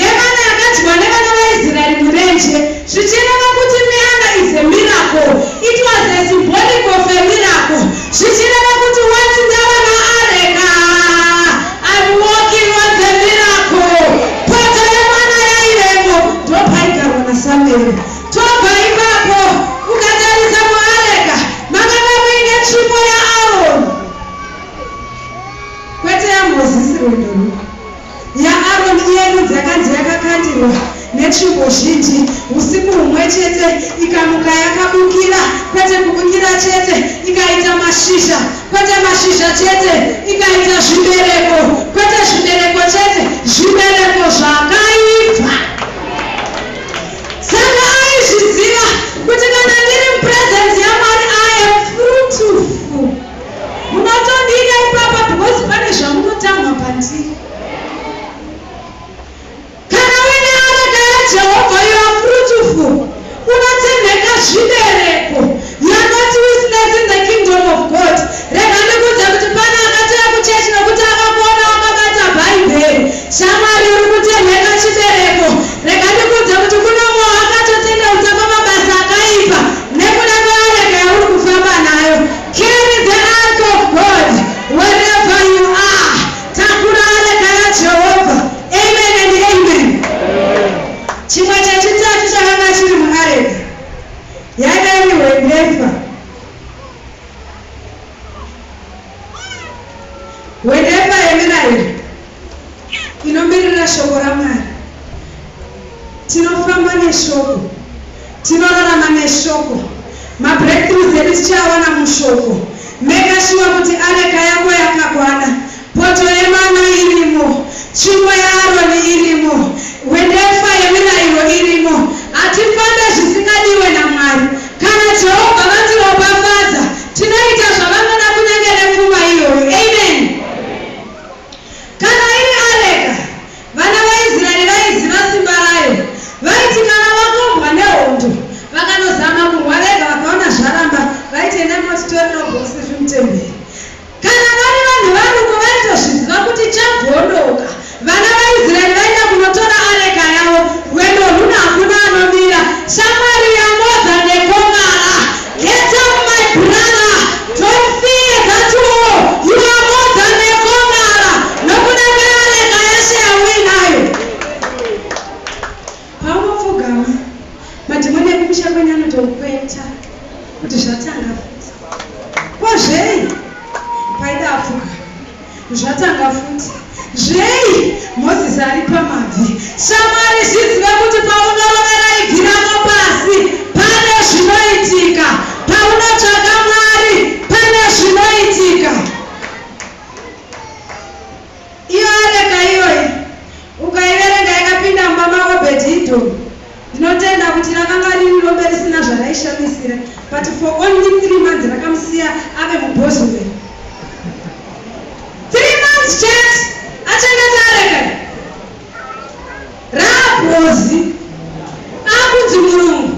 A: yakadyiwa nevana vaIsraeri murenje, zvichireva kuti meana is a miracle. It was a symbolic of a miracle. Zvichireva kuti once ndava naareka I'm walking on the miracle. Poto yemana yaivemo ndopaigarwa naSamuel. Tobva ipapo ukatarisa muareka makanga muine tsvimbo yaAroni, kwete yaMozisi rwendo yaAroni iyenudzi yakanzi yakakandirwa netsvimbo zhinji. Usiku humwe chete ikamuka yakabukira, kwete kubukira chete ikaita mashizha, kwete mashizha chete ikaita zvibereko, kwete zvibereko chete zvibereko zvakaibva. Saka aizviziva kuti kana ndiri mupresence yaMwari I am fruitful. Munotondida ipapa because pane zvamunotamwa pandiri. Kana uine areka yaJehovha you are fruitful. Unotemheka zvibereko. You are not useless in the kingdom of God. Rega ndikudza kuti pane akatouya kuchechi nokuti akakuona wakabata bhaibheri. Shamwari uri kutemheka chibereko. Rega ndikudza kuti kuno mumwe akatotendeusa pamabasa akaipa nekuda kweareka yauri kufamba nayo. Carry the ark of God wherever you are. Takura areka yaJehovha. Amen and amen. Chimwe chechitatu chakanga chiri muareka yadai hwendefa. Hwendefa yemirayiro inomirira shoko raMwari. Tinofamba neshoko, tinorarama neshoko. Mabreakthroughs edu tichawana mushoko. Make sure kuti areka yako yakakwana, poto yemana irimo, tsvimbo yaAroni irimo, hwendefa yemirayiro irimo. Hatifambe zvisingadiwe naMwari. Kana Jehovha vatiropafadza tinoita zvavanoda kunyange nepfuma iyoyo. Amen. Kana iri areka vana vaIsraeri vaiziva simba rayo. Vaiti kana vakombwa nehondo vakanozama kurwa vega vakaona zvaramba vaiti endai motitori nobhokisi zvimutemberi. Kana vari vanhu varume vaitozviziva kuti chabhondoka, vana vaIsraeri vaida kunotora areka yavo. Rwendo runa hakuna anomira. Shamwari yamoza nekomara. Get up my brother. Don't fear that war. You are more than nekomara. Nokuda kweareka yeshe yauinayo. Paunopfugama madhimoni ekumusha kwenyu anotokweta kuti zvatanga futi. Kozvei paida apfuga zvatanga futi. Zvei Mozisi ari pamabvi. Shamwari zviziva kuti paunorovera igiramo pasi pane zvinoitika. Paunotsvaka Mwari pane zvinoitika. Iyo areka iyoyi ukaiverenga yakapinda mumba maObedhi-Edhomu, ndinotenda kuti rakanga riri rombe risina zvaraishamisira, but for only 3 months rakamusiya ave mubhozwe. 3 months church achengeta areka raabhozi akunzi Mulungu.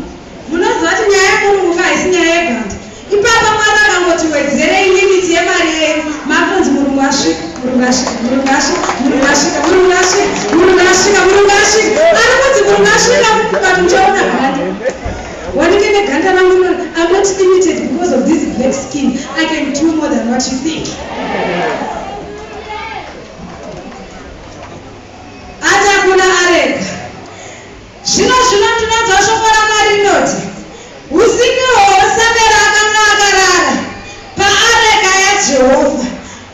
A: Munoziva kuti nyaya yeMurungu haisi nyaya yeganda. Ipapa Mwari akangoti wedzerei limiti yemari yenyu, makunzi Mulungu asvika, Mulungu asvika, Mulungu asvika, Mulungu asvika, Mulungu asvika, Mulungu asvika, Mulungu asvika. Ari kunzi Mulungu asvika but muchaona ganda. Wanenge neganda rangu, I'm not limited because of this black skin. I can do more than what you think. Ata kuna areka. Zvino ndinonzwa shoko raMwari rinoti usiku hwo Samuel akanga akarara paareka yaJehovha.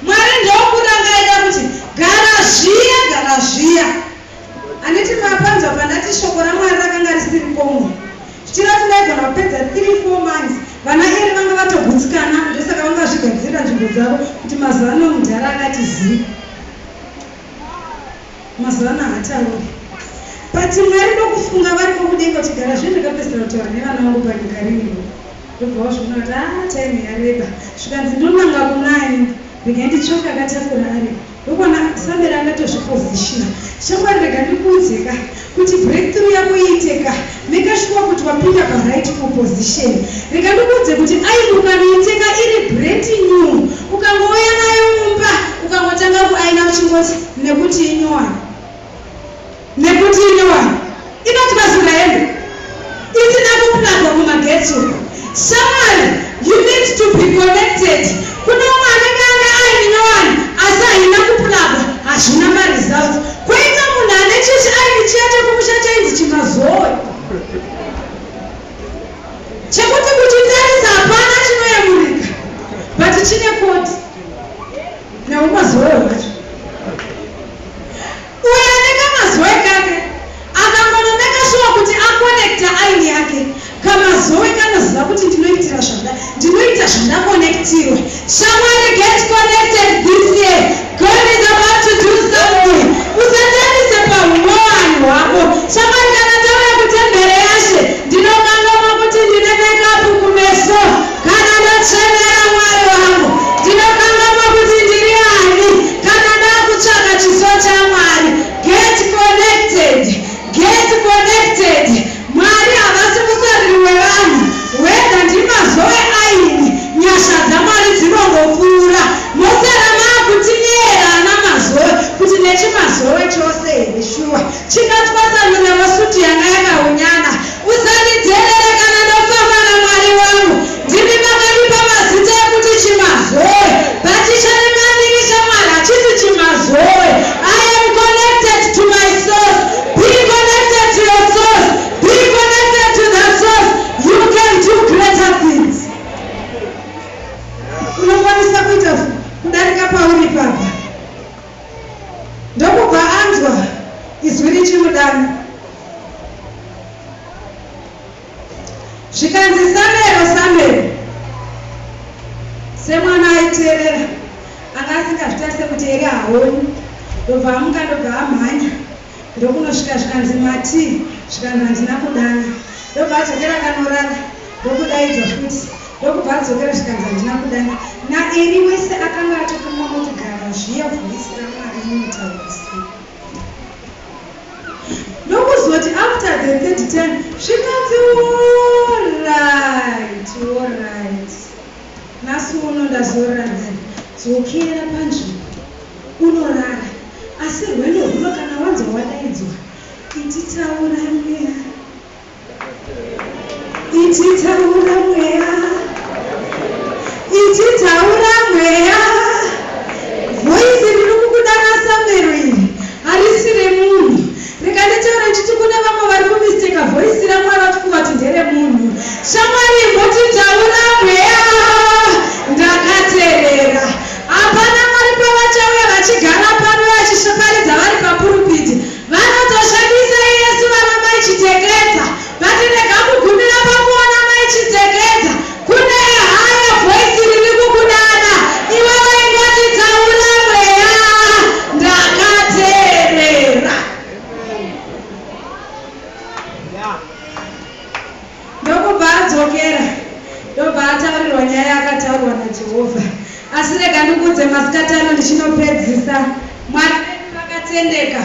A: Mwari ndokurangaira kuti gara zviya mazuvano hatauri. But Mwari ndokufunga vari kokudenga kuchigara zvinhu ndakapedzera kutaura nevana vangu panyika riniko. Ndobva wazvona kuti time yareba. Zvikanzi ndonanga kunai rega nditsvoka akatafura ari. Ndokona Samuel angatozvipozishina. Shamwari rega ndikuudzeka kuti breakthrough yako iiteka. Make sure kuti wapinda right position. Rega ndikuudze kuti aibuka niiteka iri brand new. Ukangouya nayo mumba ukangotanga kuaina uchingoti nekuti inyowani. Nekuti inyowani. Inoti mazura yenu. Itina kuplagwa mumagetsi. Someone, you need to be connected. Kuna mwanenge ane ainyowani asi haina kuplagwa hazvina maresults. Kwoita munhu ane chechi aini chiya chekumusha chainzi chimazoe. Chekuti kuchitarisa hapana chinoyamurika. But chine kodi. Neumazoe wacho. Uyo anenge mazoe kake akangonomeka sure kuti akonekta aini yake. Kamazoe kanoziva kuti ndinoitira zvanda. Ndinoita zvandakonektirwa. Shamwari, get connected this year. God is about to do something. Usatarise paumwani hwako. Shamwari, kana tauya kutembere yashe ndinokangama kuti ndine makeup kumeso kana ndachenera Mwari wangu. Ndinokangama kuti ndiri ani kana ndakutsvaka chiso chaMwari. Get connected. Get connected. Mwari havasi musariri wevanhu. Wega ndimazoe aini. Nyasha dzaMwari dzinongopfuura. Mosara maakutinyera namazoe kuti nechimazoe chose here shuwa. Chikatwasanura masuti yanga yakaunyana. Usandidzerere kana ndofamba naMwari wangu. Ndimi pakati pamazita ekuti chimazoe. Batichanemaniri chaMwari hachisi chimazoe. I am connected to my source. Be connected to your source. Be connected to that source. You can do greater things. Unokwanisa kuita kudarika pauri papa. Ndokubva anzwa izwi richimudana. Zvikanzi Samuel. Semwana aiteerera. Anga asingazvitarise kuti ere haoni. Ndobva amuka ndobva amhanya. Ndokunosvika zvikanzi Mati. Zvikanzi handina kudana. Ndobva adzokera kanorara. Ndokudaidza futi. Ndokubva adzokera zvikanzi handina kudana. Naeri wese akanga atokamwa motigara zviya vhoisi raMwari rinotaudzisa. Ndokuzoti after the third time zvikanzi all right. Nhasi uno ndazorara. Dzokera panzvimbo. Unorara. Asi rwendo rwuno kana wanzwa wadaidzwa. Ititaura mweya. Ititaura mweya. Ititaura mweya. Voice riri kukudana Samuel iri harisi remunhu. Rega nditaura ndichiti kune vamwe vari kumisteka voice raMwari vari kuvati nderemunhu. Shamwari, mutitaura mweya. Ndakateerera. Hapana Mwari pavachauya vachigara pano vachishaparidza vari papurupiti. Vanotoshandisa Yesu vana maichiteketa. Vati rega kugumira pakuona maichiteketa. Kune haya voice riri kukudana. Iwe waingotitaura mweya. Ndakateerera. Ndokubva adzokera. Ndobva ataurirwa nyaya yakataurwa naJehovha. Asi rega ndikuudze masikati ano ndichinopedzisa. Mwari vakatendeka.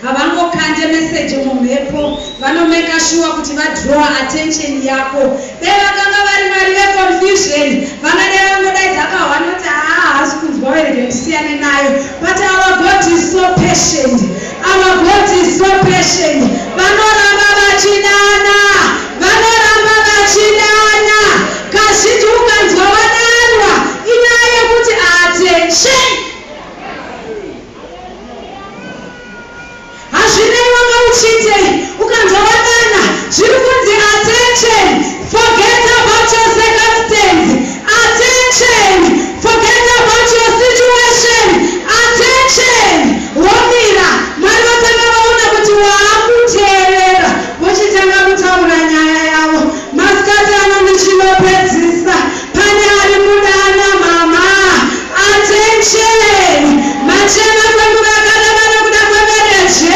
A: Havangokande meseji mumhepo. Vanomeka sure kuti vadrowa attention yako. Vakanga vari mari veconfusion. Vangade vangodaidza kawanoti haasi kunzwa here ndisiyane nayo. But our God is so patient. Our God is so patient. Vanoramba vachidana. Vanoramba vachidana. Kazhinji ukanzwa wadanwa inyaya yekuti attention. Hazvinei wanga uchite ukanzwa wadana zviri kunzi attention. Forget about your circumstance. Attention. Forget about your situation. Attention. Womira Mwari vatanga vaona kuti waakuteerera vochitanga kutaura nyaya yavo. Masikati ano ndichinopedzisa. Pane ari kudana mama. Attention. Machena kwengu vakarava nekuda kwemereje.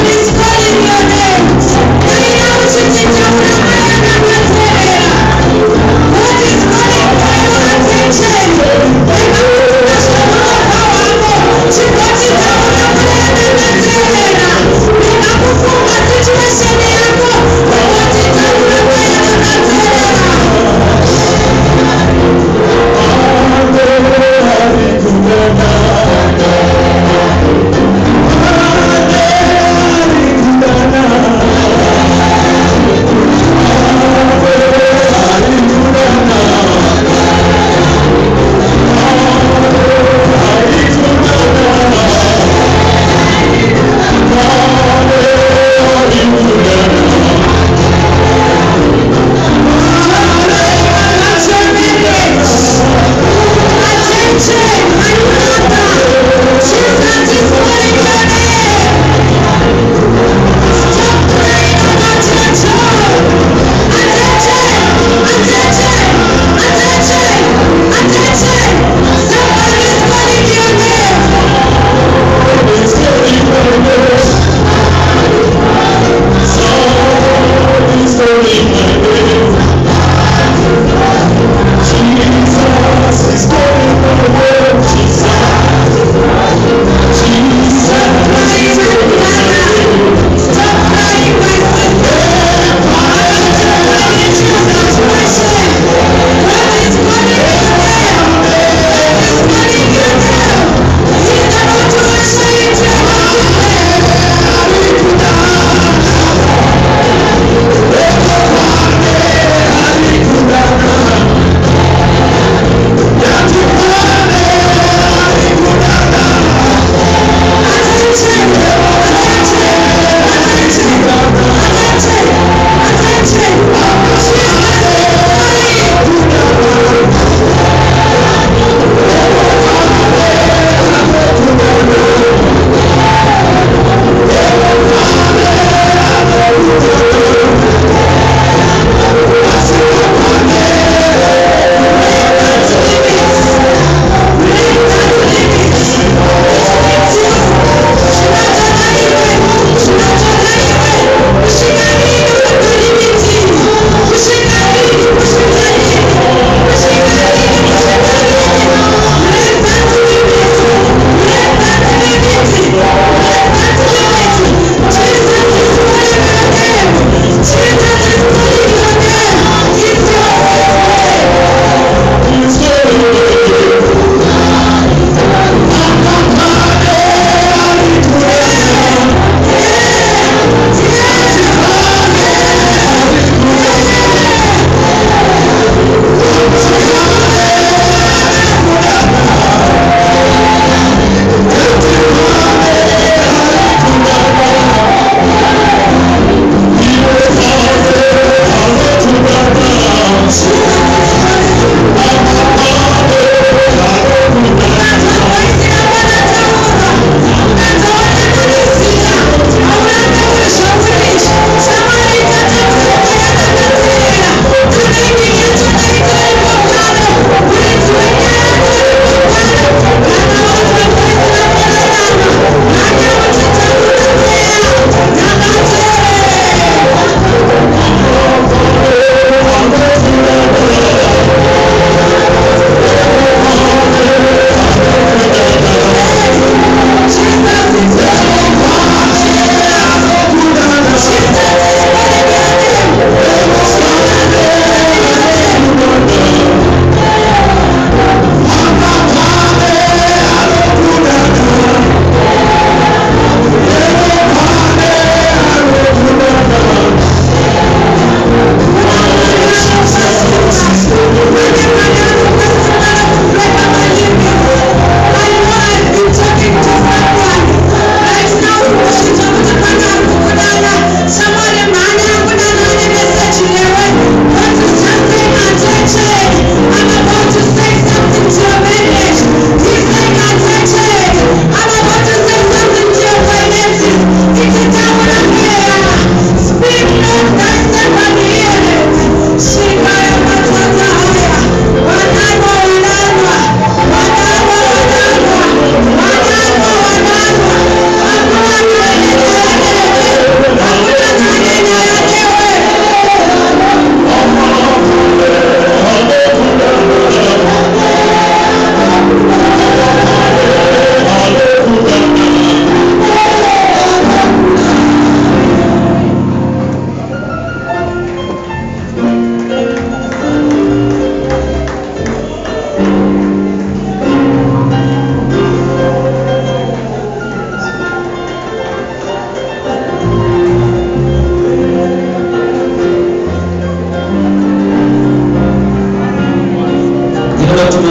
A: Somebody's calling your name.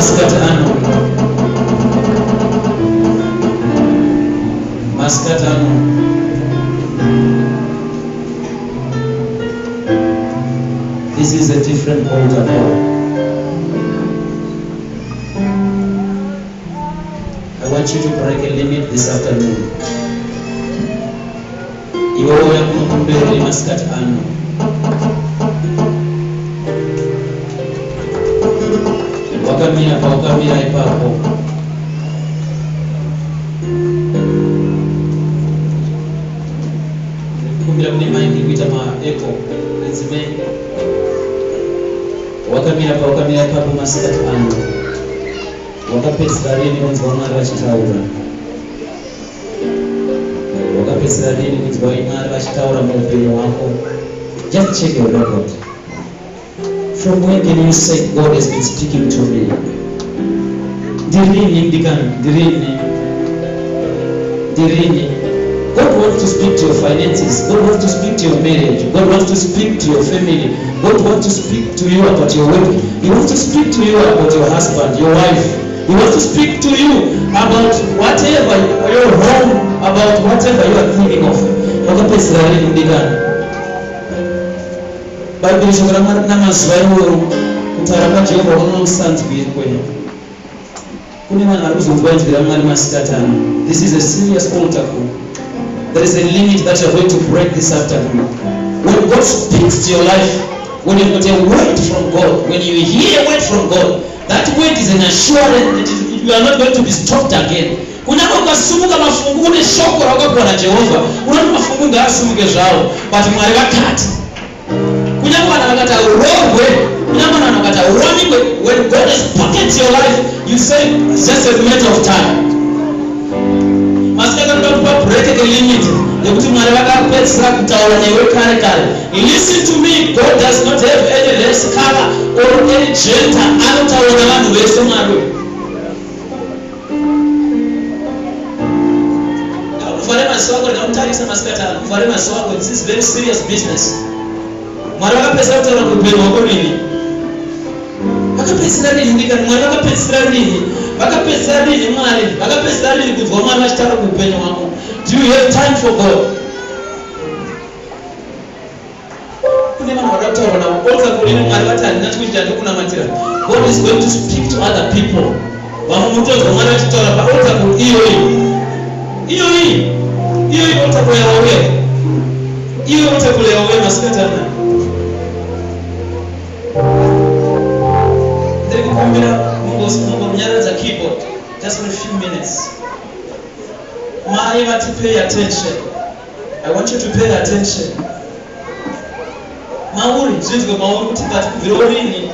C: masikati ano. Masikati ano. This is a different altar call. I want you to break a limit this afternoon. Iwe ya kumbele masikati ano. Wakamia ipapo. Kumbila mni maiki kuita eko. Nzime. Wakamia ipapo masikati ano. Wakapesera rini kunzwa Mwari vachitaura. Wakapesera rini kunzwa Mwari vachitaura muupenyu wako. Just check your record. From when can you say God has been speaking to me? Dirini. God wants to speak to your finances. God wants to speak to your marriage. God wants to speak to your family. God wants to speak to you about your work. He wants to speak to you about your husband, your wife. He wants to speak to you about whatever your home, about whatever you are thinking of. Bible shokora namazuva euro kutaura kwaJehovha kunomusanzwira kwenyu. Kune vanhu vari kuzomboinzwira Mwari masikati ano. This is a serious altar call. There is a limit that you are going to break this afternoon. When God speaks to your life, when you get a word from God, when you hear a word from God, that word is an assurance that you are not going to be stopped again. Kunako ukasumuka mafungu une shoko rakapiwa naJehovha, unoti mafungu ngaasumuke zvawo, but Mwari vakati. Kunyange vanhu vakati urorwe, kunyange vanhu vakati uronikwe, when God has spoken to your life, you say it's just a matter of time. Masikati anoda break the limit yekuti Mwari vakapedzisira kutaura newe kare. Listen to me, God does not have any race color or any gender. Anotaura navanhu vese Mwari. Uvare maziso ako ndinomutarisa masikati ano. Uvare maziso ako, this is very serious business. Mwari vakapedzisira kutaura kuupenyu hwako rini? Vakapedzisira rini ndikati Mwari vakapedzisira rini? Vakapedzisira rini Mwari? Vakapedzisira rini kunzwa Mwari vachitaura kuupenyu hwako? Do you have time for God? Kune vanhu vada kutaura navo altar call ino Mwari vati handina chikuita ndokunamatira. God is going to speak to other people. Vamwe mutonzwa Mwari vachitaura pa-altar call iyoyi altar call yawawe. Iyo altar call yawawe masikati ano. Ndiri kukumbira mungonyaradza keyboard just for a few minutes. Mai vati pay attention. I want you to pay attention. Mauri, zvinzwe mauri kuti ngati kubvira rini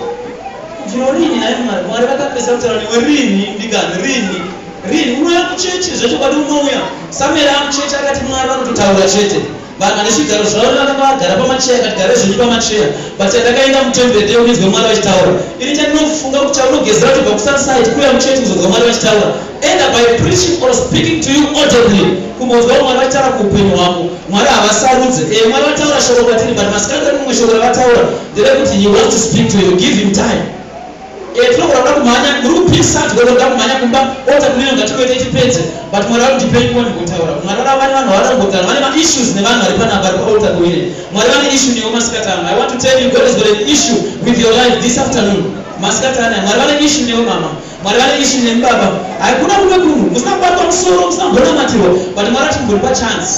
C: naye Mwari vakapedzisira kutaura newe rini ndikani rini unouya kuchechi zvechokwadi unouya. Samueri amuchechi akati Mwari vanototaura chete. Vanhu vane zvigaro zvavo vakanga vagara pamacheya akati gare zvenyu pamacheya, but ndakaenda mutemberi ndeyonizwe Mwari vachitaura. Ini chandinofunga kuti chaunogezera tobva kusunside kuuya muchechi kuzonzwa Mwari vachitaura, either by preaching or speaking to you audibly, kumbonzwa Mwari vachitaura kuupenyu hwako. Mwari havasarudze. Mwari vataura shoko kwatiri, but masikati rimwe shoko ravataura nderekuti he wants to speak to you, give him time. Tinogona kuda kumhanya muri kupisa, tinogona kuda kumhanya kumba ota kunino ngatikoite chipedze, but Mwari vanotipei kuva ndikotaura. Mwari vane vanhu varangotaura, vane ma-issues nevanhu vari panapa vari pa-altar kuine. Mwari vane issue newe masikati ano. I want to tell you, God has got an issue with your life this afternoon. Masikati ano, Mwari vane issue newe mama, Mwari vane issue nemubaba. Hakuna kumwe kunhu, musina kubatwa musoro, musina kumbonamatirwa, but Mwari ati kumbonipa chance.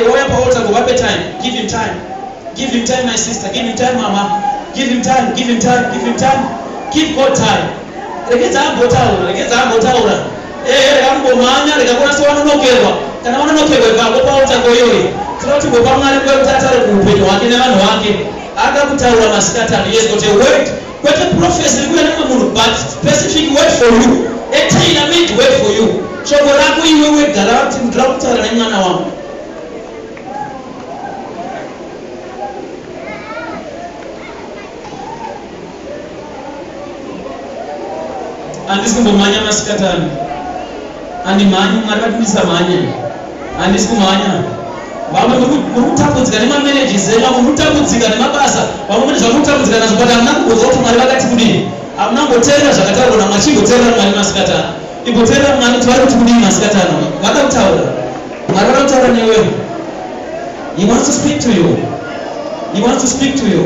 C: Wauya pa-altar kuvape time, give him time. Give him time my sister, give him time mama. Give him time. Give God time. Regeza ambotaura. Rekambomhanya rekakona sewanonokerwa. Kana vanonokerwa ipapo pa-altar iyoyi. Tinoti ngopa Mwari kwekuti ataure kuupenyu hwake nevanhu vake. Ada kutaura masikati ano. He has got a word. Kwete prophecy rikuuya nemwe munhu, but specific word for you. A tailor-made word for you. Shoko rako iwe wega ravati ndira kutaura nemwana wangu. Handisi kumbomhanya masikati ano. Handimhanyi, Mwari vati ndisamhanye. Handisi kumhanya. Vamwe muri kutambudzika nemamanages enyu, vamwe muri kutambudzika nemabasa, vamwe mune zvamutambudzika nazvo, but hamuna kumbonzwa kuti Mwari vakati kudini. amunangotera zvakataurwa namwachimboteerera mwari masikatano imboteerera mwari kuti vari kuti kudii masikatano vada kutaura mwari vada kutaura newewo. He wants to speak to you. He wants to speak to you.